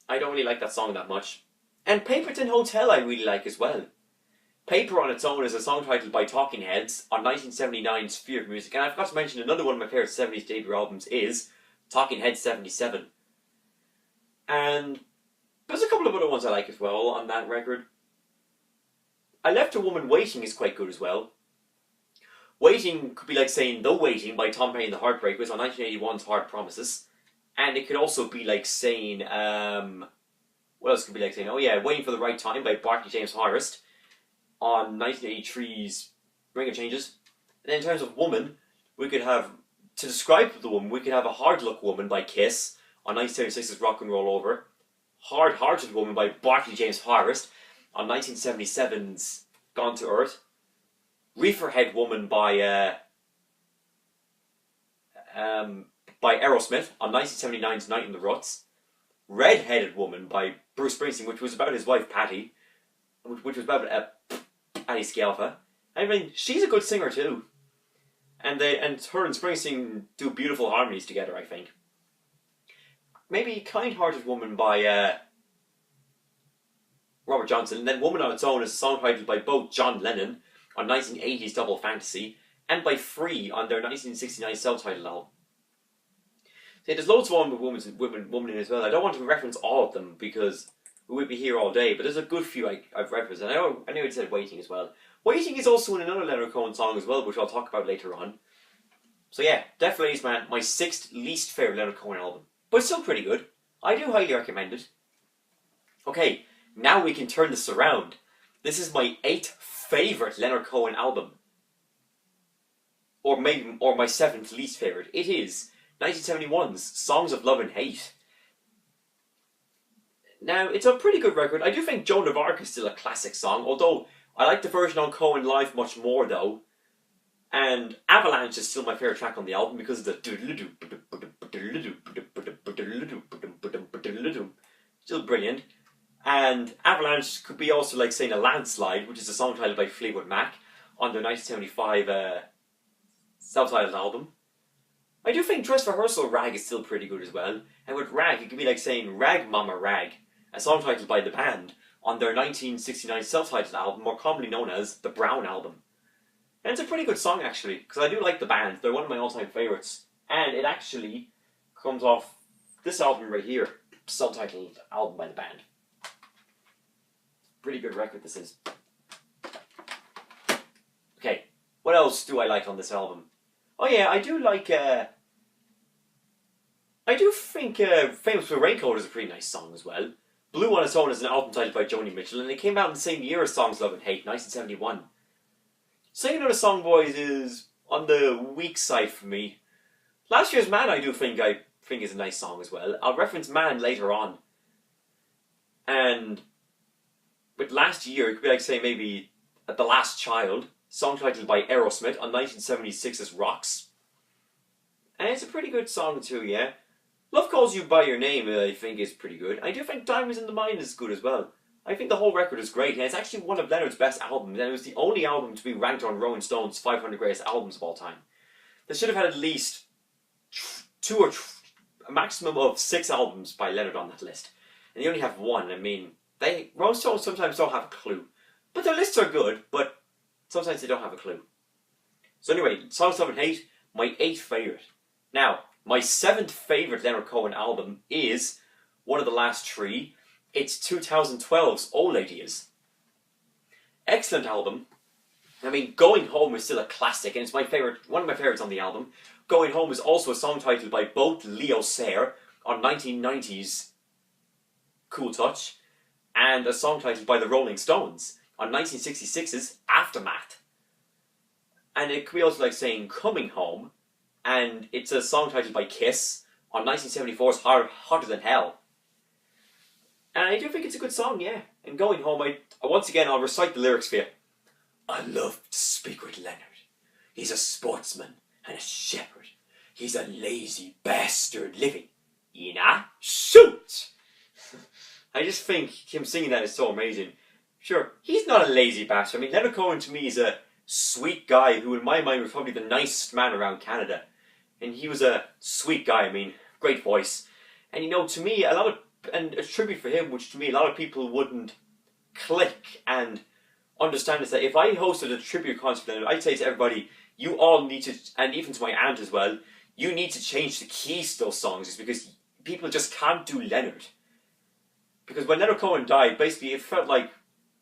I don't really like that song that much. And Paperton Hotel I really like as well. Paper on its own is a song titled by Talking Heads on 1979's Fear of Music. And I forgot to mention another one of my favourite 70s debut albums is Talking Heads 77. And there's a couple of other ones I like as well on that record. I Left a Woman Waiting is quite good as well. Waiting could be like saying The Waiting by Tom Petty and the Heartbreakers on 1981's Hard Promises. And it could also be like saying, what else could be like saying? Oh yeah, Waiting for the Right Time by Barclay James Harris on 1983's Ring of Changes. And then in terms of woman, we could have, to describe the woman, we could have A Hard Luck Woman by Kiss on 1976's Rock and Roll Over. Hard Hearted Woman by Barclay James Harris on 1977's Gone to Earth. Reefer Head Woman by Aerosmith on 1979's Night in the Ruts. Red-Headed Woman by Bruce Springsteen, which was about his wife Patty, which was about Patty Scialfa. I mean, she's a good singer too, and her and Springsteen do beautiful harmonies together, I think. Maybe Kind-Hearted Woman by Robert Johnson, and then Woman on Its Own is a song titled by both John Lennon on 1980's Double Fantasy and by Free on their 1969 self-titled album. See, there's loads of women in as well. I don't want to reference all of them because we would be here all day, but there's a good few I've referenced. And I know it said Waiting as well. Waiting is also in another Leonard Cohen song as well, which I'll talk about later on. So yeah, definitely is my 6th least favourite Leonard Cohen album. But it's still pretty good. I do highly recommend it. Okay, now we can turn this around. This is my 8th favourite Leonard Cohen album. Or my 7th least favourite. It is 1971's Songs of Love and Hate. Now, it's a pretty good record. I do think Joan of Arc is still a classic song, although I like the version on Cohen Live much more though. And Avalanche is still my favourite track on the album because of the still brilliant. And Avalanche could be also like saying a Landslide, which is a song titled by Fleetwood Mac on their 1975 self-titled album. I do think Dress Rehearsal Rag is still pretty good as well. And with Rag, it could be like saying Rag Mama Rag, a song titled by the band on their 1969 self-titled album, more commonly known as the Brown Album. And it's a pretty good song actually, because I do like the band. They're one of my all-time favourites. And it actually comes off this album right here, self-titled album by the band. Pretty good record this is. Okay, what else do I like on this album? Oh yeah, I do like, I do think Famous for Raincoat is a pretty nice song as well. Blue on Its Own is an album titled by Joni Mitchell, and it came out in the same year as Songs Love and Hate, 1971. Singing Out a Song Boys is on the weak side for me. Last Year's Man I think is a nice song as well. I'll reference Man later on. And with Last Year, it could be like saying maybe The Last Child, song titled by Aerosmith on 1976's Rocks. And it's a pretty good song too, yeah. Love Calls You By Your Name, I think, is pretty good. I do think Diamonds in the Mine is good as well. I think the whole record is great, and it's actually one of Leonard's best albums, and it was the only album to be ranked on Rolling Stone's 500 Greatest Albums of All Time. They should have had at least a maximum of 6 albums by Leonard on that list. And they only have one. I mean, Rolling Stones sometimes don't have a clue. But their lists are good, but sometimes they don't have a clue. So anyway, Songs Love and Hate, my 8th favourite. Now, my 7th favourite Leonard Cohen album is one of the last 3. It's 2012's Old Ideas. Excellent album. I mean, Going Home is still a classic, and it's one of my favourites on the album. Going Home is also a song titled by both Leo Sayer on 1990's Cool Touch, and a song titled by the Rolling Stones on 1966's Aftermath. And it could be also like saying Coming Home, and it's a song titled by Kiss on 1974's Hotter Than Hell. And I do think it's a good song, yeah. And Going Home, once again, I'll recite the lyrics for you. I love to speak with Leonard. He's a sportsman and a shepherd. He's a lazy bastard living in a suit. I just think him singing that is so amazing. Sure, he's not a lazy bastard. I mean, Leonard Cohen to me is a sweet guy who in my mind was probably the nicest man around Canada. And he was a sweet guy, I mean, great voice. And you know, to me, and a tribute for him, which to me a lot of people wouldn't click and understand, is that if I hosted a tribute concert, I'd say to everybody, you all need to, and even to my aunt as well, you need to change the keys to those songs, is because people just can't do Leonard. Because when Leonard Cohen died, basically it felt like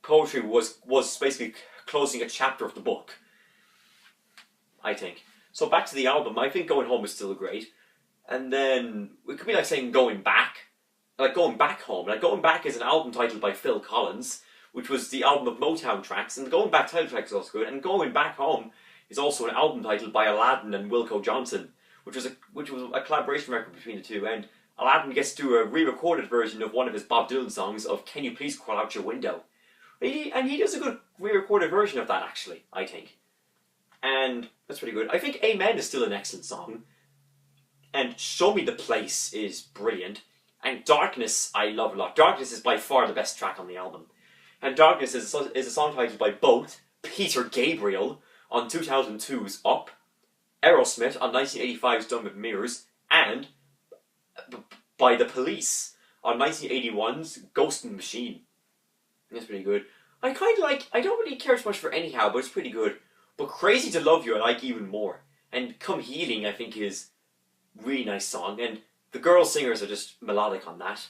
poetry was basically closing a chapter of the book, I think. So back to the album, I think Going Home is still great. And then it could be like saying Going Back, like Going Back Home. Like Going Back is an album title by Phil Collins, which was the album of Motown tracks, and the Going Back title track is also good. And Going Back Home is also an album title by Aladdin and Wilco Johnson, which was a collaboration record between the two. And Aladdin gets to do a re-recorded version of one of his Bob Dylan songs of "Can You Please Crawl Out Your Window," and he does a good re-recorded version of that, actually, I think. And that's pretty good. I think "Amen" is still an excellent song. And "Show Me the Place" is brilliant. And "Darkness" I love a lot. "Darkness" is by far the best track on the album. And "Darkness" is a song titled by both Peter Gabriel on 2002's Up, Aerosmith on 1985's Done With Mirrors, and by The Police on 1981's Ghost in the Machine. That's pretty good. I don't really care so much for Anyhow, but it's pretty good. But Crazy to Love You I like even more. And Come Healing I think is a really nice song, and the girl singers are just melodic on that.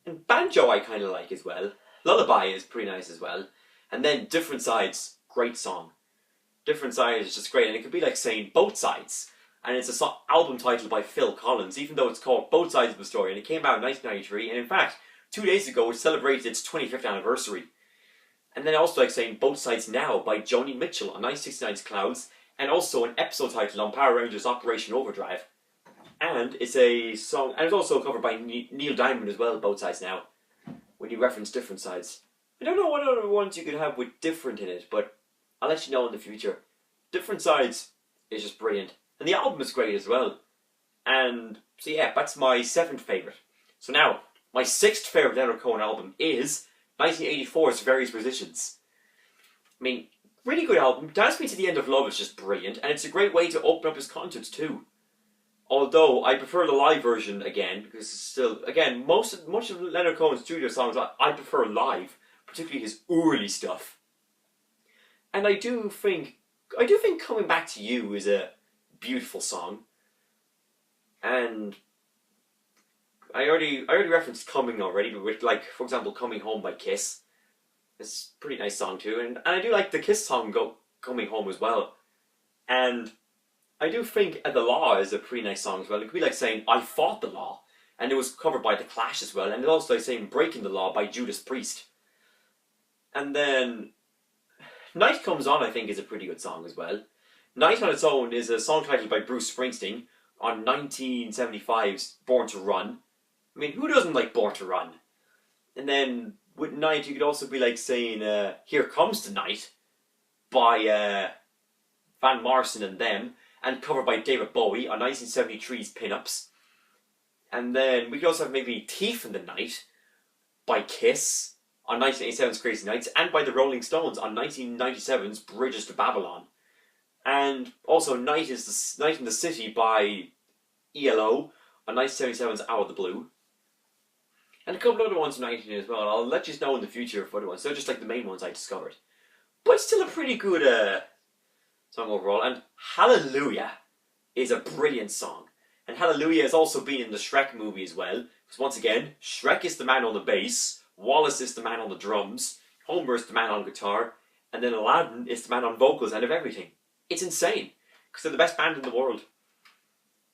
And Banjo I kind of like as well. Lullaby is pretty nice as well. And then Different Sides, great song. Different Sides is just great, and it could be like saying Both Sides. And it's a album titled by Phil Collins, even though it's called Both Sides of the Story, and it came out in 1993, and in fact, 2 days ago it celebrated its 25th anniversary. And then I also like saying Both Sides Now by Joni Mitchell on 1969's Clouds, and also an episode title on Power Rangers Operation Overdrive. And it's a song, and it's also covered by Neil Diamond as well, Both Sides Now, when you reference Different Sides. I don't know what other ones you could have with different in it, but I'll let you know in the future. Different Sides is just brilliant. And the album is great as well. And so yeah, that's my 7th favourite. So now, my 6th favourite Leonard Cohen album is 1984's Various Positions. I mean, really good album. Dance Me to the End of Love is just brilliant, and it's a great way to open up his concerts too. Although I prefer the live version again, because it's still, again, much of Leonard Cohen's studio songs I prefer live, particularly his early stuff. And I do think Coming Back to You is a beautiful song. And I already referenced Coming already, but with, like, for example, Coming Home by Kiss. It's a pretty nice song too, and I do like the Kiss song Coming Home as well. And I do think The Law is a pretty nice song as well. It could be like saying I Fought the Law, and it was covered by The Clash as well, and it's also like saying Breaking the Law by Judas Priest. And then Night Comes On I think is a pretty good song as well. Night on its own is a song titled by Bruce Springsteen on 1975's Born to Run. I mean, who doesn't like Born to Run? And then with Night you could also be like saying Here Comes the Night by Van Morrison and Them, and covered by David Bowie on 1973's Pin-Ups. And then we could also have maybe Thief in the Night by Kiss on 1987's Crazy Nights, and by the Rolling Stones on 1997's Bridges to Babylon. And also Night in the City by ELO on 1977's Out of the Blue. And a couple other ones from 19 as well. I'll let you know in the future if other ones. They're just like the main ones I discovered. But it's still a pretty good song overall. And Hallelujah is a brilliant song. And Hallelujah has also been in the Shrek movie as well. Because once again, Shrek is the man on the bass, Wallace is the man on the drums, Homer is the man on guitar, and then Aladdin is the man on vocals and of everything. It's insane, because they're the best band in the world.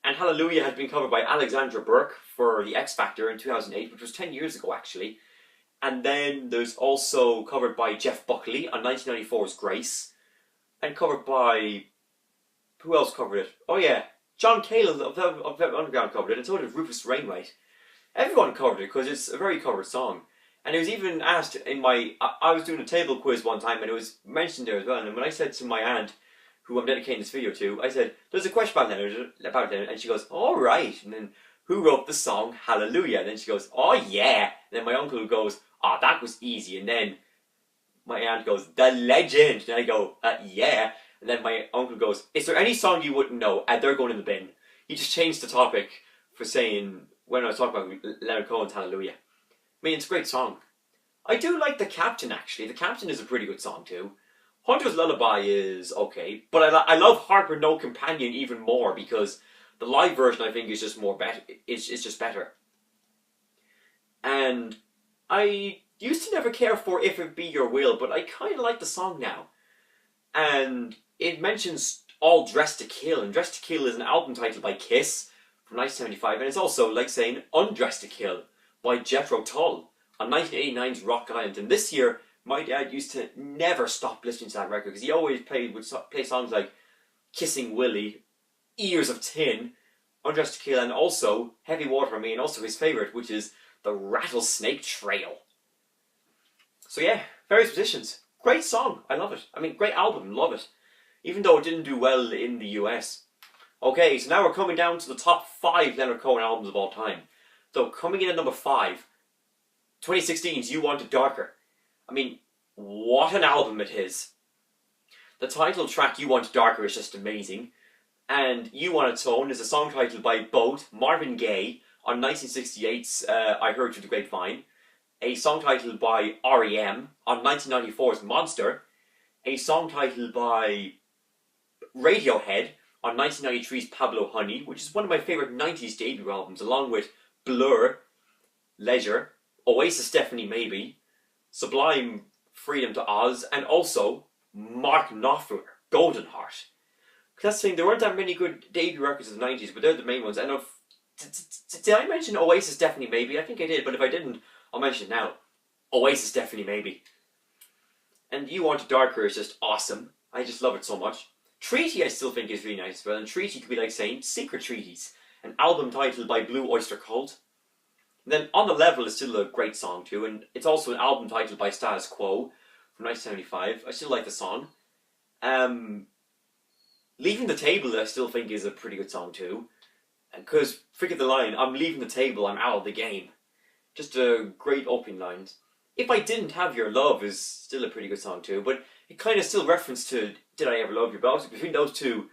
And Hallelujah has been covered by Alexandra Burke for The X Factor in 2008, which was 10 years ago actually. And then there's also covered by Jeff Buckley on 1994's Grace, and covered by... who else covered it? Oh yeah, John Cale of Underground covered it, and so did Rufus Wainwright. Everyone covered it, because it's a very covered song. And it was even asked in my... I was doing a table quiz one time, and it was mentioned there as well, and when I said to my aunt, who I'm dedicating this video to, I said, there's a question about Leonard, and she goes, all right, and then, who wrote the song Hallelujah? And then she goes, oh yeah, and then my uncle goes, oh, that was easy, and then my aunt goes, the legend, and I go, yeah, and then my uncle goes, is there any song you wouldn't know? And they're going in the bin. He just changed the topic for saying, when I was talking about Leonard Cohen's Hallelujah. I mean, it's a great song. I do like The Captain, actually. The Captain is a pretty good song, too. Hunter's Lullaby is okay, but I love Harper No Companion even more, because the live version, I think, is just more better. It's just better. And I used to never care for If It Be Your Will, but I kind of like the song now. And it mentions All Dressed to Kill, and Dressed to Kill is an album title by Kiss, from 1975, and it's also like saying Undressed to Kill by Jethro Tull on 1989's Rock Island. And this year, my dad used to never stop listening to that record because he always would play songs like Kissing Willie, Ears of Tin, Undressed to Kill, and also Heavy Water for Me, and also his favourite, which is The Rattlesnake Trail. So yeah, various positions. Great song, I love it. I mean, great album, love it. Even though it didn't do well in the US. Okay, so now we're coming down to the top 5 Leonard Cohen albums of all time. So coming in at number 5, 2016's You Want It Darker. I mean, what an album it is. The title track You Want It Darker is just amazing. And You On Its Own is a song titled by both Marvin Gaye on 1968's I Heard Through the Grapevine, a song titled by R.E.M. on 1994's Monster, a song titled by Radiohead on 1993's Pablo Honey, which is one of my favourite 90s debut albums, along with Blur, Leisure, Oasis Stephanie Maybe, Sublime Freedom to Oz, and also Mark Knopfler, Golden Heart. That's the thing, there weren't that many good debut records of the 90s, but they're the main ones. And did I mention Oasis Stephanie Maybe? I think I did, but if I didn't, I'll mention it now. Oasis Stephanie Maybe. And You Want It Darker is just awesome. I just love it so much. Treaty I still think is really nice as well, and Treaty could be like saying Secret Treaties, an album titled by Blue Oyster Cult. And then On the Level is still a great song too, and it's also an album titled by Status Quo from 1975. I still like the song. Leaving the Table I still think is a pretty good song too, because forget the line, I'm leaving the table, I'm out of the game. Just a great opening lines. If I Didn't Have Your Love is still a pretty good song too, but it kind of still reference to Did I Ever Love You? But obviously between those two,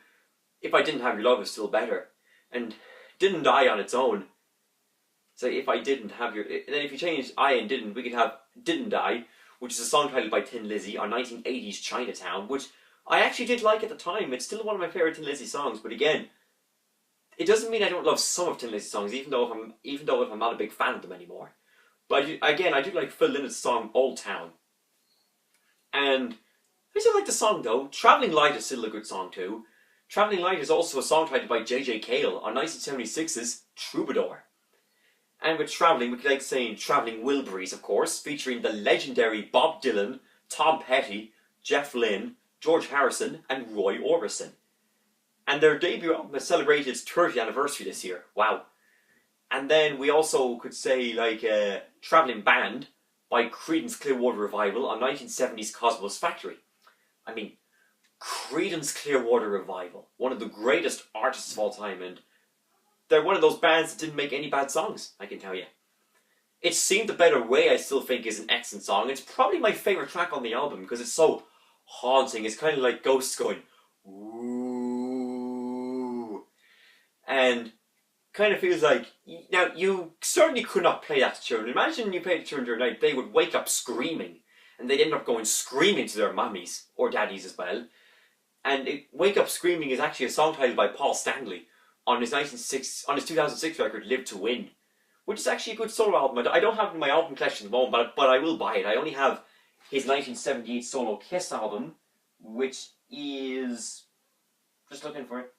If I Didn't Have Your Love is still better. And Didn't Die on its own. So if I didn't have your... And then if you change I and didn't, we could have Didn't Die, which is a song titled by Thin Lizzy on 1980's Chinatown, which I actually did like at the time. It's still one of my favourite Thin Lizzy songs, but again, it doesn't mean I don't love some of Thin Lizzy songs, even though if I'm not a big fan of them anymore. But I do like Phil Lynot's song Old Town. And I still like the song though. Travelling Light is still a good song too. Travelling Light is also a song titled by J.J. Cale on 1976's Troubadour. And with Travelling, we could like saying Travelling Wilburys, of course, featuring the legendary Bob Dylan, Tom Petty, Jeff Lynne, George Harrison, and Roy Orbison. And their debut album has celebrated its 30th anniversary this year. Wow. And then we also could say like Travelling Band by Creedence Clearwater Revival on 1970's Cosmos Factory. I mean, Creedence Clearwater Revival, one of the greatest artists of all time, and they're one of those bands that didn't make any bad songs, I can tell you. It Seemed a Better Way, I still think, is an excellent song. It's probably my favourite track on the album because it's so haunting. It's kind of like ghosts going, ooh. And kind of feels like, now you certainly could not play that to children. Imagine you played it to children during the night, they would wake up screaming. And they'd end up going screaming to their mummies, or daddies as well. And Wake Up Screaming is actually a song titled by Paul Stanley on his 2006 record, Live to Win, which is actually a good solo album. I don't have it in my album collection at the moment, but I will buy it. I only have his 1978 solo Kiss album, which is... just looking for it.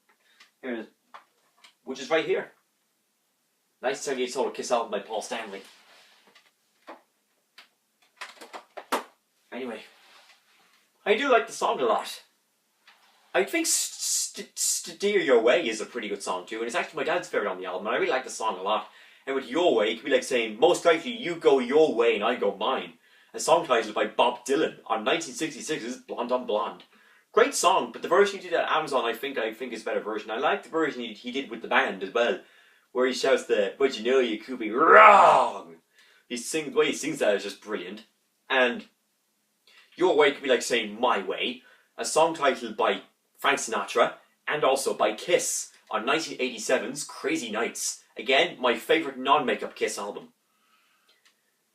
Here it is. Which is right here. 1978 solo Kiss album by Paul Stanley. Anyway, I do like the song a lot. I think Steer Your Way is a pretty good song too, and it's actually my dad's favourite on the album, and I really like the song a lot. And with Your Way, it could be like saying, most likely you go your way and I go mine. A song titled by Bob Dylan on 1966's Blonde on Blonde. Great song, but the version he did at Amazon I think is a better version. I like the version he did with the band as well, where he shouts but you know you could be wrong. The way he sings that is just brilliant. And Your Way could be like saying My Way, a song titled by Frank Sinatra and also by Kiss on 1987's Crazy Nights. Again, my favourite non-makeup Kiss album.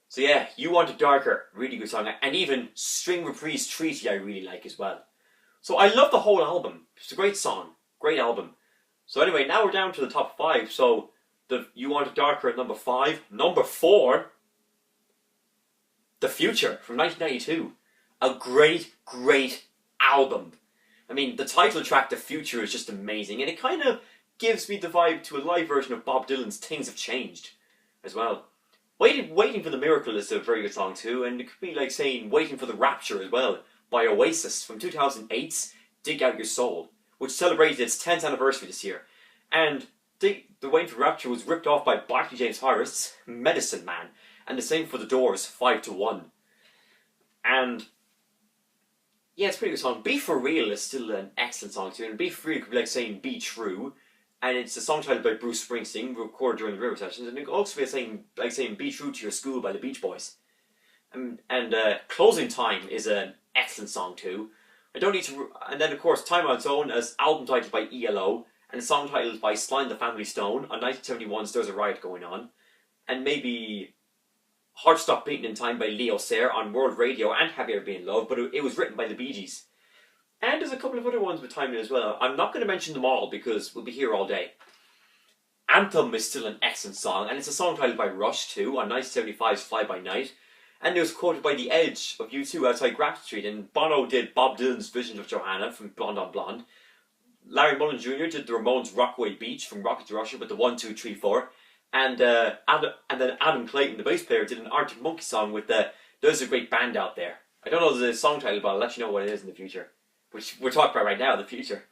So yeah, You Want It Darker, really good song. And even String Reprise Treaty I really like as well. So I love the whole album. It's a great song, great album. So anyway, now we're down to the top 5. So You Want It Darker at number 5. Number 4, The Future from 1992. A great, great album. I mean, the title track, The Future, is just amazing. And it kind of gives me the vibe to a live version of Bob Dylan's Things Have Changed as well. Waiting for the Miracle is a very good song too, and it could be like saying Waiting for the Rapture as well by Oasis from 2008's Dig Out Your Soul, which celebrated its 10th anniversary this year. And the Waiting for Rapture was ripped off by Barclay James Harris's Medicine Man, and the same for The Doors' 5-1. And yeah, it's a pretty good song. Be For Real is still an excellent song too, and Be For Real could be like saying Be True, and it's a song titled by Bruce Springsteen, recorded during the River Sessions, and it could also be like saying Be True to Your School by the Beach Boys. And Closing Time is an excellent song too. I don't need to, and then of course Time on Its Own as album titled by ELO, and a song titled by Sly and the Family Stone on 1971's There's a Riot Going On, and maybe Heart Stop Beating in Time by Leo Sayer on World Radio, and Have You Ever Been in Love, but it was written by the Bee Gees. And there's a couple of other ones with time in as well. I'm not going to mention them all because we'll be here all day. Anthem is still an excellent song, and it's a song titled by Rush too on 1975's Fly By Night, and it was quoted by The Edge of U2 outside Grafton Street, and Bono did Bob Dylan's Vision of Johanna from Blonde on Blonde. Larry Mullen Jr. did the Ramones' Rockaway Beach from Rocket to Russia with the 1, 2, 3, 4. And then Adam Clayton, the bass player, did an Arctic Monkey song with There's a Great Band Out There. I don't know the song title, but I'll let you know what it is in the future. Which we're talking about right now, the future.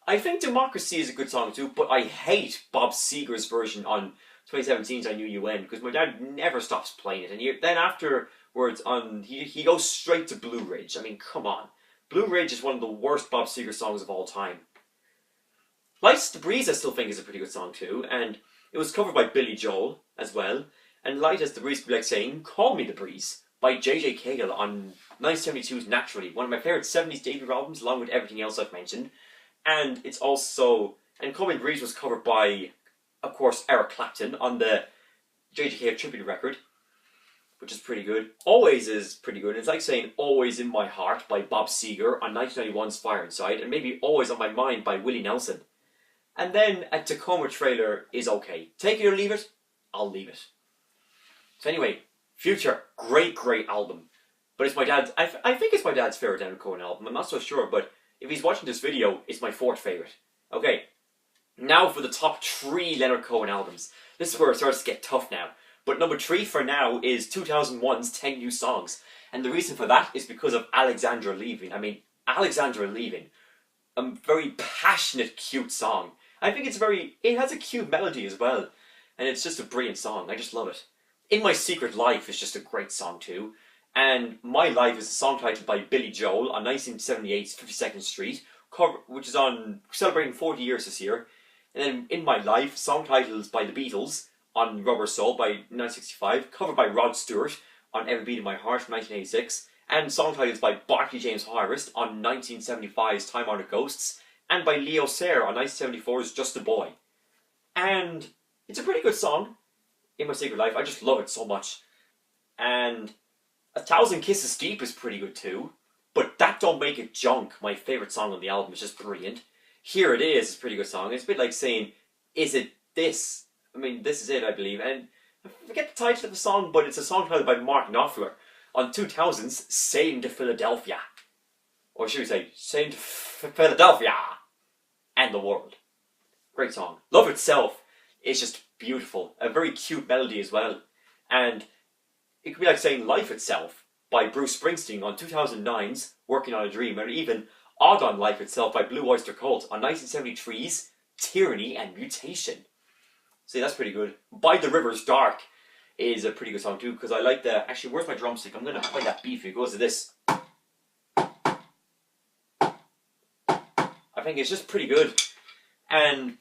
I think Democracy is a good song too, but I hate Bob Seger's version on 2017's I Knew You When, because my dad never stops playing it. And then afterwards, he goes straight to Blue Ridge. I mean, come on. Blue Ridge is one of the worst Bob Seger songs of all time. Lights the Breeze I still think is a pretty good song too, and it was covered by Billy Joel as well. And Light as the Breeze could be like saying Call Me the Breeze by J.J. Cale on 1972's Naturally, one of my favourite 70s debut albums along with everything else I've mentioned. And it's also, and Call Me the Breeze was covered by, of course, Eric Clapton on the J.J. Cale tribute record, which is pretty good. Always is pretty good. It's like saying Always in My Heart by Bob Seger on 1991's Fire Inside, and maybe Always on My Mind by Willie Nelson. And then a Tacoma Trailer is okay. Take it or leave it, I'll leave it. So anyway, Future, great album. But it's my dad's, I think it's my dad's favourite Leonard Cohen album. I'm not so sure, but if he's watching this video, it's my 4th favourite. Okay, now for the top 3 Leonard Cohen albums. This is where it starts to get tough now. But number 3 for now is 2001's 10 New Songs. And the reason for that is because of Alexandra Leaving. I mean, Alexandra Leaving. A very passionate, cute song. I think it has a cute melody as well. And it's just a brilliant song. I just love it. In My Secret Life is just a great song too. And My Life is a song titled by Billy Joel on 1978's 52nd Street, which is on celebrating 40 years this year. And then In My Life, song titles by the Beatles on Rubber Soul by 1965, covered by Rod Stewart on Every Beat of My Heart from 1986, and song titles by Barclay James Harris on 1975's Time Honored Ghosts, and by Leo Sayer on 1974's Just a Boy. And it's a pretty good song, In My Secret Life. I just love it so much. And A Thousand Kisses Deep is pretty good too. But That Don't Make It Junk, my favourite song on the album, is just brilliant. Here It Is a pretty good song. It's a bit like saying, is it this? I mean, this is it, I believe. And I forget the title of the song, but it's a song titled by Mark Knopfler on 2000's Sailing to Philadelphia. Or should we say, Sailing to Philadelphia and the World. Great song. Love Itself is just beautiful. A very cute melody as well. And it could be like saying Life Itself by Bruce Springsteen on 2009's Working on a Dream, or even Odd on Life Itself by Blue Oyster Cult on 1973's Tyranny and Mutation. See, that's pretty good. By the River's Dark is a pretty good song too, because I like the... Actually, where's my drumstick? I'm going to play that beat. It goes to this. I think it's just pretty good. And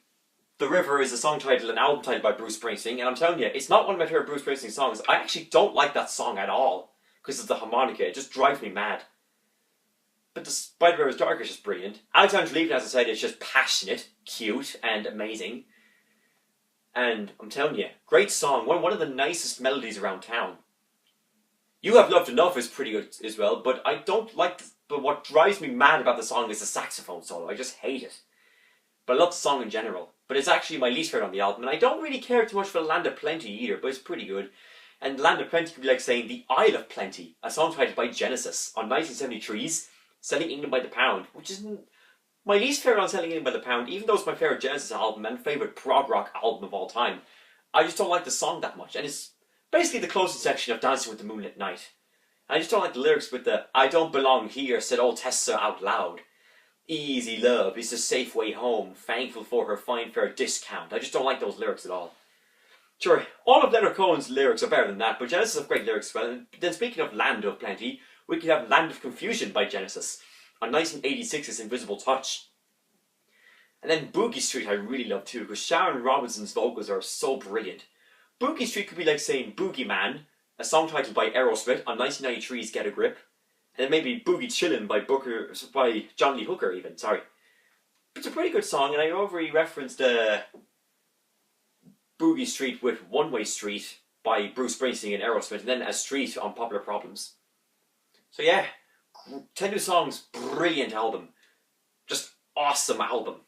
The River is a song title, an album title by Bruce Springsteen, and I'm telling you, it's not one of my favourite Bruce Springsteen songs. I actually don't like that song at all, because of the harmonica. It just drives me mad. But By the River's Dark is just brilliant. Alexandra Leaving, as I said, is just passionate, cute, and amazing. And I'm telling you, great song, one of the nicest melodies around town. You Have Loved Enough is pretty good as well, but I don't like... But what drives me mad about the song is the saxophone solo. I just hate it. But I love the song in general. But it's actually my least favourite on the album, and I don't really care too much for Land of Plenty either, but it's pretty good. And Land of Plenty could be like saying The Isle of Plenty, a song titled by Genesis on 1973's Selling England by the Pound, which isn't my least favourite on Selling Anything by the Pound, even though it's my favourite Genesis album and favourite prog rock album of all time, I just don't like the song that much. And it's basically the closing section of Dancing with the Moonlit Night. I just don't like the lyrics with the "I don't belong here," said old Tessa out loud. "Easy love is the safe way home, thankful for her fine fair discount." I just don't like those lyrics at all. Sure, all of Leonard Cohen's lyrics are better than that, but Genesis have great lyrics as well. And then speaking of Land of Plenty, we could have Land of Confusion by Genesis on 1986's Invisible Touch. And then Boogie Street I really love too, because Sharon Robinson's vocals are so brilliant. Boogie Street could be like saying Boogie Man, a song titled by Aerosmith on 1993's Get a Grip. And then maybe Boogie Chillin' by John Lee Hooker even, sorry. It's a pretty good song, and I already referenced Boogie Street with One Way Street by Bruce Springsteen and Aerosmith, and then A Street on Popular Problems. So yeah, 10 New Songs, brilliant album. Just awesome album.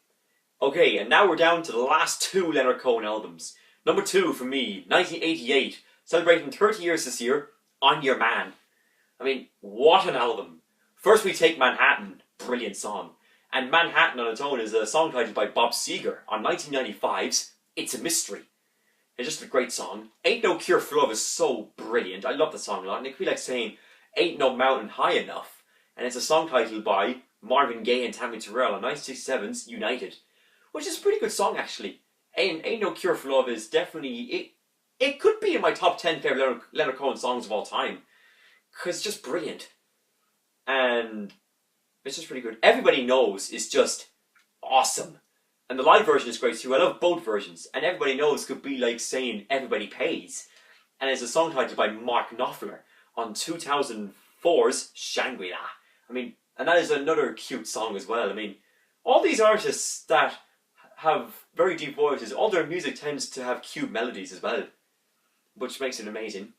Okay, and now we're down to the last two Leonard Cohen albums. Number 2 for me, 1988, celebrating 30 years this year, On Your Man. I mean, what an album. First we take Manhattan, brilliant song. And Manhattan on its own is a song titled by Bob Seger on 1995's It's a Mystery. It's just a great song. Ain't No Cure for Love is so brilliant. I love the song a lot. And it could be like saying, Ain't No Mountain High Enough. And it's a song titled by Marvin Gaye and Tammy Terrell on 1967's United. Which is a pretty good song, actually. Ain't No Cure for Love is definitely... It could be in my top 10 favourite Leonard Cohen songs of all time. Because it's just brilliant. And it's just pretty good. Everybody Knows is just awesome. And the live version is great too. I love both versions. And Everybody Knows could be like saying Everybody Pays. And it's a song titled by Mark Knopfler on 2004's Shangri-La. I mean, and that is another cute song as well. I mean, all these artists that have very deep voices, all their music tends to have cute melodies as well, which makes it amazing.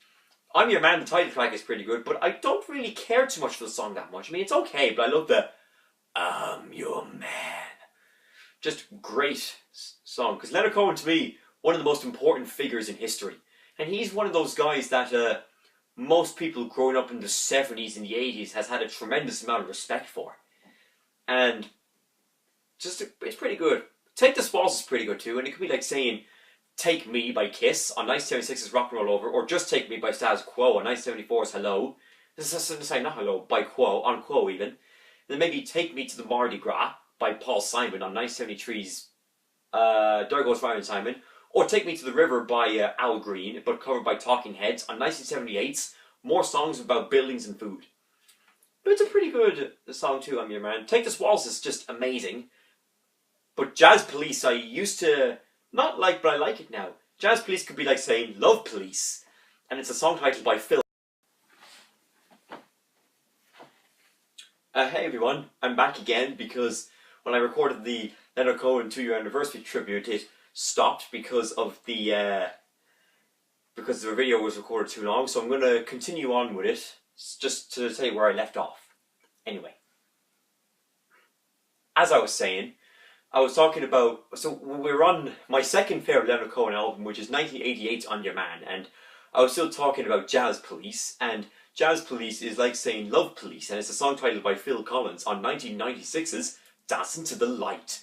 I'm Your Man, the title track is pretty good, but I don't really care too much for the song that much. I mean, it's okay, but I love the I'm Your Man. Just great song. Because Leonard Cohen, to me, one of the most important figures in history. And he's one of those guys that most people growing up in the 70s and the 80s has had a tremendous amount of respect for. And just, it's pretty good. Take the Waltz is pretty good too, and it could be like saying Take Me by Kiss on 1976's Rock and Roll Over, or Just Take Me by Status Quo on 1974's Hello. This is sorry, not Hello, by Quo, on Quo even. And then maybe Take Me to the Mardi Gras by Paul Simon on 1973's There Goes Ryan Simon, or Take Me to the River by Al Green, but covered by Talking Heads on 1978's More Songs About Buildings and Food. But it's a pretty good song too, I'm Your Man. Take This Waltz is just amazing. But Jazz Police I used to not like, but I like it now. Jazz Police could be like saying Love Police. And it's a song titled by Phil. Hey everyone, I'm back again because when I recorded the Leonard Cohen 2-year anniversary tribute, it stopped because the video was recorded too long. So I'm going to continue on with it, just to tell you where I left off. Anyway, as I was saying, I was talking about, so we're on my second favourite Leonard Cohen album, which is 1988's On Your Man, and I was still talking about Jazz Police, and Jazz Police is like saying Love Police, and it's a song titled by Phil Collins on 1996's Dancing to the Light,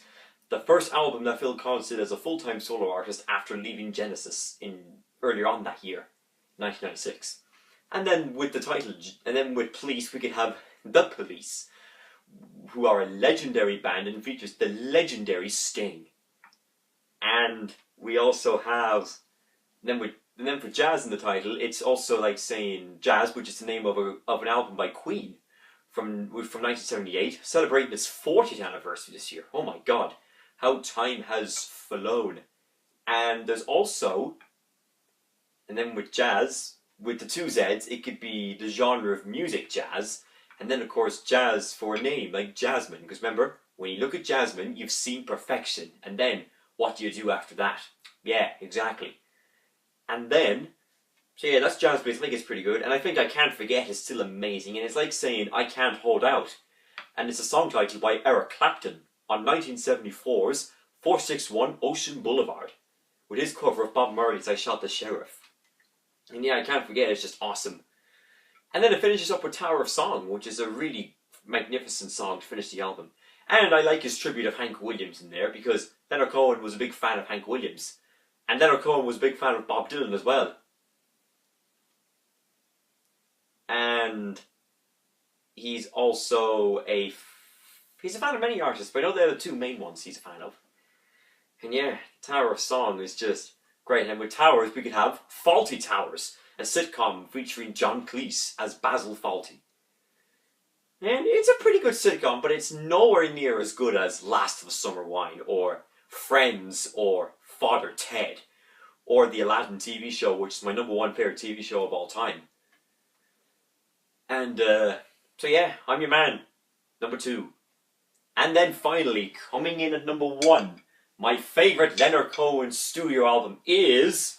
the first album that Phil Collins did as a full-time solo artist after leaving Genesis earlier on that year, 1996. And then with the title, and then with Police, we could have The Police, who are a legendary band and features the legendary Sting. And we also have, and then for Jazz in the title, it's also like saying Jazz, which is the name of an album by Queen from 1978, celebrating its 40th anniversary this year. Oh my god, how time has flown. And there's also, and then with Jazz, with the two Z's, it could be the genre of music jazz. And then, of course, jazz for a name, like Jasmine. Because remember, when you look at Jasmine, you've seen perfection. And then, what do you do after that? Yeah, exactly. And then, so yeah, that's Jazz Police. I think it's pretty good. And I think I Can't Forget is still amazing. And it's like saying I Can't Hold Out. And it's a song titled by Eric Clapton on 1974's 461 Ocean Boulevard, with his cover of Bob Marley's I Shot the Sheriff. And yeah, I Can't Forget is just awesome. And then it finishes up with Tower of Song, which is a really magnificent song to finish the album. And I like his tribute of Hank Williams in there because Leonard Cohen was a big fan of Hank Williams. And Leonard Cohen was a big fan of Bob Dylan as well. And he's also he's a fan of many artists, but I know they're the two main ones he's a fan of. And yeah, Tower of Song is just great. And with Towers, we could have Fawlty Towers, a sitcom featuring John Cleese as Basil Fawlty. And it's a pretty good sitcom, but it's nowhere near as good as Last of the Summer Wine, or Friends, or Father Ted, or the Aladdin TV show, which is my #1 favourite TV show of all time. And, so yeah, I'm your man, #2. And then finally, coming in at #1, my favourite Leonard Cohen studio album is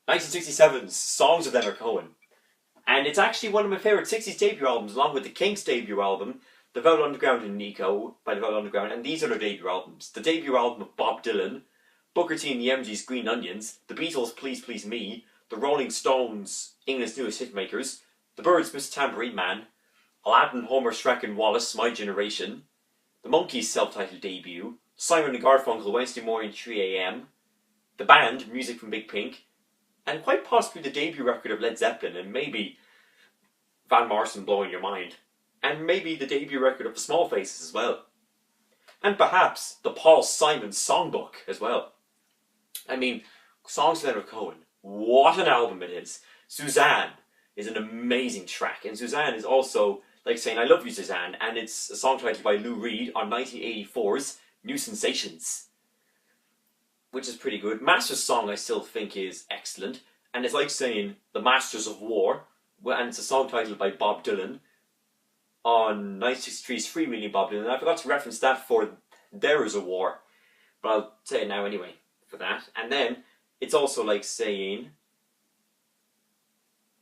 1967's Songs of Leonard Cohen. And it's actually one of my favourite 60s debut albums, along with the Kinks' debut album, The Velvet Underground and Nico by The Velvet Underground, and these are their debut albums. The debut album of Bob Dylan, Booker T and the MG's Green Onions, The Beatles' Please Please Me, The Rolling Stones' England's Newest Hitmakers, The Byrds' Mr. Tambourine Man, Aladdin, Homer, Shrek and Wallace, My Generation, The Monkees' self-titled debut, Simon and Garfunkel, Wednesday Morning 3 AM, The Band, Music from Big Pink, and quite possibly the debut record of Led Zeppelin, and maybe Van Morrison, Blowing Your Mind, and maybe the debut record of the Small Faces as well, and perhaps the Paul Simon Songbook as well. I mean, Songs of Leonard Cohen, what an album it is. Suzanne is an amazing track, and Suzanne is also like saying I Love You Suzanne, and it's a song titled by Lou Reed on 1984's New Sensations, which is pretty good. Master's Song I still think is excellent, and it's like saying The Masters of War, and it's a song titled by Bob Dylan on 1963's Freewheeling Bob Dylan. And I forgot to reference that for There Is a War, but I'll say it now anyway for that. And then it's also like saying,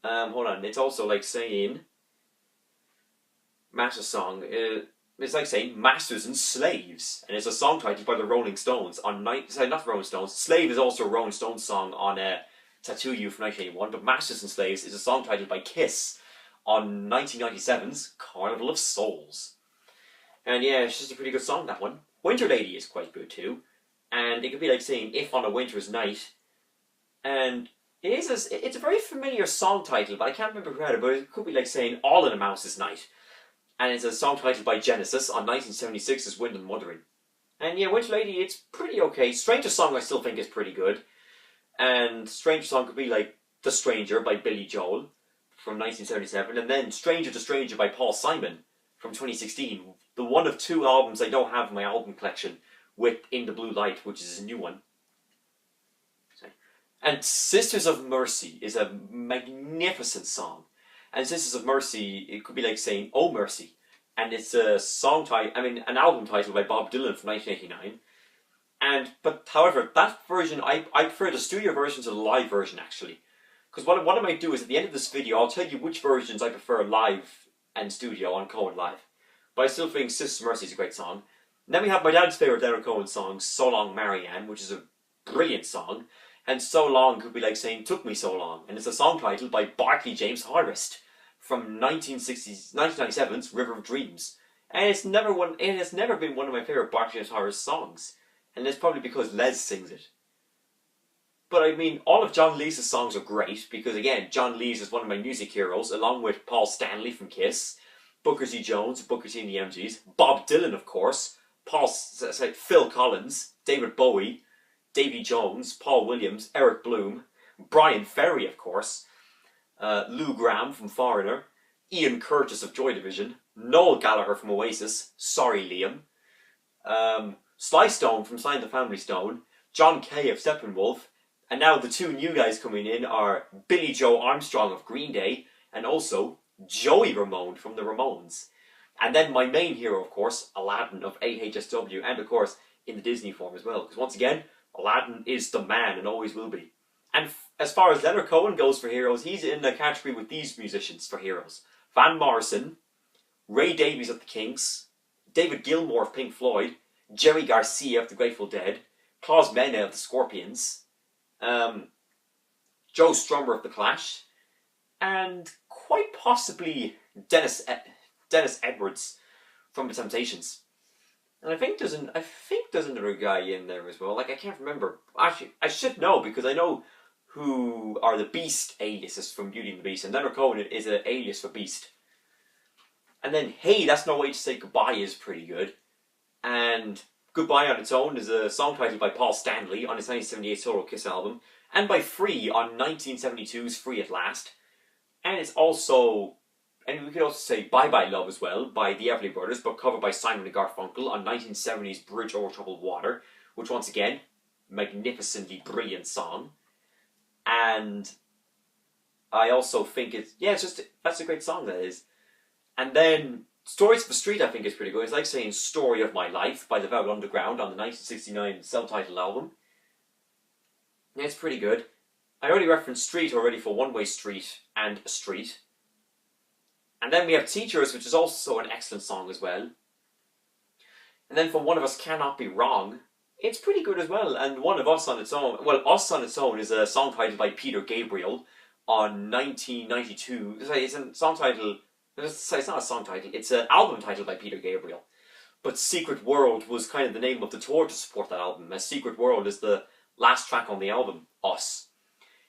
it's also like saying Master's Song. It's like saying Masters and Slaves, and it's a song titled by the Rolling Stones on not the Rolling Stones. Slave is also a Rolling Stones song on Tattoo You from 1981, but Masters and Slaves is a song titled by Kiss on 1997's Carnival of Souls. And yeah, it's just a pretty good song, that one. Winter Lady is quite good too, and it could be like saying If on a Winter's Night, and it's a very familiar song title, but I can't remember who had it, but it could be like saying All in a Mouse's Night. And it's a song titled by Genesis on 1976's Wind and Wuthering. And yeah, Winter Lady, it's pretty okay. Stranger Song I still think is pretty good. And Stranger Song could be like The Stranger by Billy Joel from 1977. And then Stranger to Stranger by Paul Simon from 2016. The one of two albums I don't have in my album collection with In the Blue Light, which is a new one. And Sisters of Mercy is a magnificent song. And Sisters of Mercy, it could be like saying Oh Mercy. And it's a an album title by Bob Dylan from 1989. But however, that version, I prefer the studio version to the live version actually. Because what I might do is at the end of this video, I'll tell you which versions I prefer live and studio on Cohen Live. But I still think Sisters of Mercy is a great song. And then we have my dad's favourite Leonard Cohen song, So Long Marianne, which is a brilliant song. And So Long could be like saying Took Me So Long. And it's a song titled by Barclay James Harvest from 1997's River of Dreams. And it has never been one of my favourite Barclay James Harvest songs. And it's probably because Les sings it. But I mean, all of John Leese's songs are great, because again, John Leese is one of my music heroes, along with Paul Stanley from Kiss, Booker T. Jones, Booker T and the MGs, Bob Dylan of course, Phil Collins, David Bowie, Davy Jones, Paul Williams, Eric Bloom, Brian Ferry of course, Lou Gramm from Foreigner, Ian Curtis of Joy Division, Noel Gallagher from Oasis, Sorry Liam, Sly Stone from Sly and the Family Stone, John Kay of Steppenwolf, and now the two new guys coming in are Billy Joe Armstrong of Green Day, and also Joey Ramone from the Ramones. And then my main hero, of course, Aladdin of AHSW, and of course in the Disney form as well, because once again, Aladdin is the man and always will be. And as far as Leonard Cohen goes for heroes, he's in the category with these musicians for heroes. Van Morrison, Ray Davies of the Kinks, David Gilmour of Pink Floyd, Jerry Garcia of the Grateful Dead, Klaus Meine of the Scorpions, Joe Strummer of the Clash, and quite possibly Dennis Edwards from The Temptations. And I think there's another guy in there as well. Like, I can't remember. Actually, I should know because I know who are the Beast aliases from Beauty and the Beast, and Leonard Cohen is an alias for Beast. And then Hey, That's No Way to Say Goodbye is pretty good. And Goodbye on its own is a song titled by Paul Stanley on his 1978 solo Kiss album, and by Free on 1972's Free at Last. And it's also, and we could also say Bye Bye Love as well, by the Everly Brothers, but covered by Simon and Garfunkel on 1970's Bridge Over Troubled Water, which once again, magnificently brilliant song. And I also think that's a great song, that is. And then Stories of the Street, I think, is pretty good. It's like saying Story of My Life by the Velvet Underground on the 1969 self-titled album. Yeah, it's pretty good. I already referenced Street already for One Way Street and A Street. And then we have Teachers, which is also an excellent song as well. And then for One of Us Cannot Be Wrong, it's pretty good as well. And One of Us on its own, well, Us on its own is a song titled by Peter Gabriel on 1992. It's a song title, it's not a song title, it's an album titled by Peter Gabriel. But Secret World was kind of the name of the tour to support that album, as Secret World is the last track on the album, Us.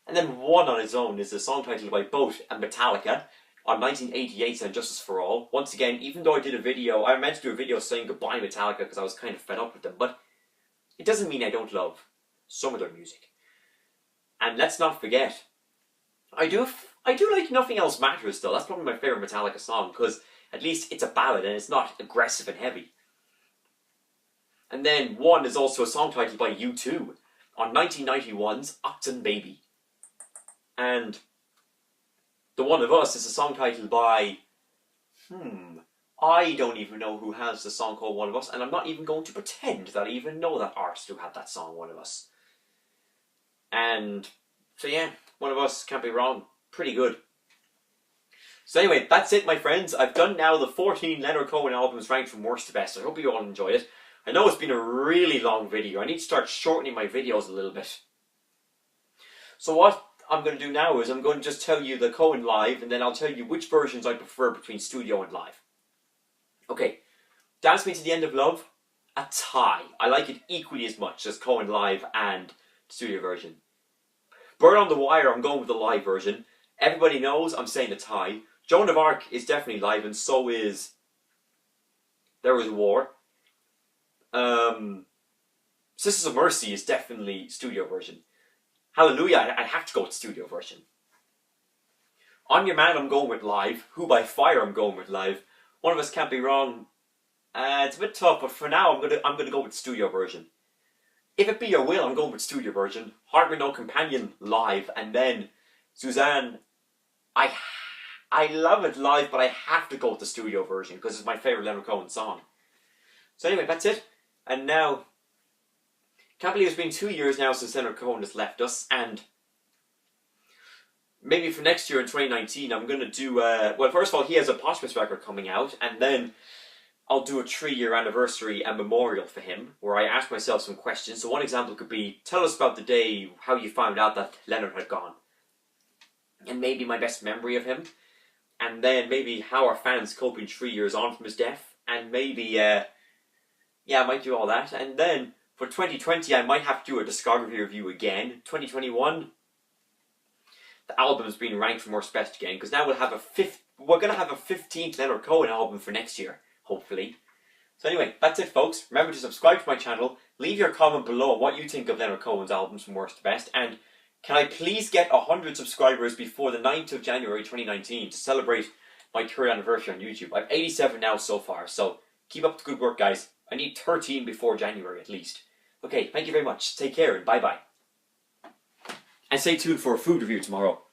And then One on its own is a song titled by Boat and Metallica on 1988's And Justice for All. Once again, even though I meant to do a video saying goodbye Metallica because I was kind of fed up with them, but it doesn't mean I don't love some of their music. And let's not forget, I do like Nothing Else Matters though. That's probably my favourite Metallica song, because at least it's a ballad and it's not aggressive and heavy. And then One is also a song titled by U2 on 1991's Octon Baby. And The One of Us is a song titled by, I don't even know who has the song called One of Us, and I'm not even going to pretend that I even know that artist who had that song, One of Us. And, so yeah, One of Us, Can't Be Wrong, pretty good. So anyway, that's it, my friends. I've done now the 14 Leonard Cohen albums ranked from worst to best. I hope you all enjoyed it. I know it's been a really long video. I need to start shortening my videos a little bit. So what I'm going to do now is I'm going to just tell you the Cohen live, and then I'll tell you which versions I prefer between studio and live. Okay, Dance Me to the End of Love, a tie. I like it equally as much as Cohen live and studio version. Bird on the Wire, I'm going with the live version. Everybody knows I'm saying a tie. Joan of Arc is definitely live, and so is There Was a War. Sisters of Mercy is definitely studio version. Hallelujah, I have to go with studio version. On Your Man, I'm going with live. Who by Fire, I'm going with live. One of Us Can't Be Wrong. It's a bit tough, but for now, I'm gonna go with studio version. If It Be Your Will, I'm going with studio version. Heart with No Companion, live, and then Suzanne. I love it live, but I have to go with the studio version because it's my favorite Leonard Cohen song. So anyway, that's it. And now, can't believe it's been 2 years now since Leonard Cohen has left us, and maybe for next year in 2019, I'm going to do, well, first of all, he has a posthumous record coming out, and then I'll do a 3-year anniversary and memorial for him, where I ask myself some questions. So one example could be, tell us about the day, how you found out that Leonard had gone. And maybe my best memory of him. And then maybe how are fans coping 3 years on from his death. And maybe, yeah, I might do all that. And then for 2020, I might have to do a discography review again. 2021, the album's been ranked for worst best again, because now we're going to have a 15th Leonard Cohen album for next year, hopefully. So anyway, that's it, folks. Remember to subscribe to my channel. Leave your comment below on what you think of Leonard Cohen's albums from worst to best. And can I please get 100 subscribers before the 9th of January 2019 to celebrate my 3rd anniversary on YouTube? I have 87 now so far, so keep up the good work, guys. I need 13 before January at least. Okay, thank you very much. Take care and bye-bye. And stay tuned for a food review tomorrow.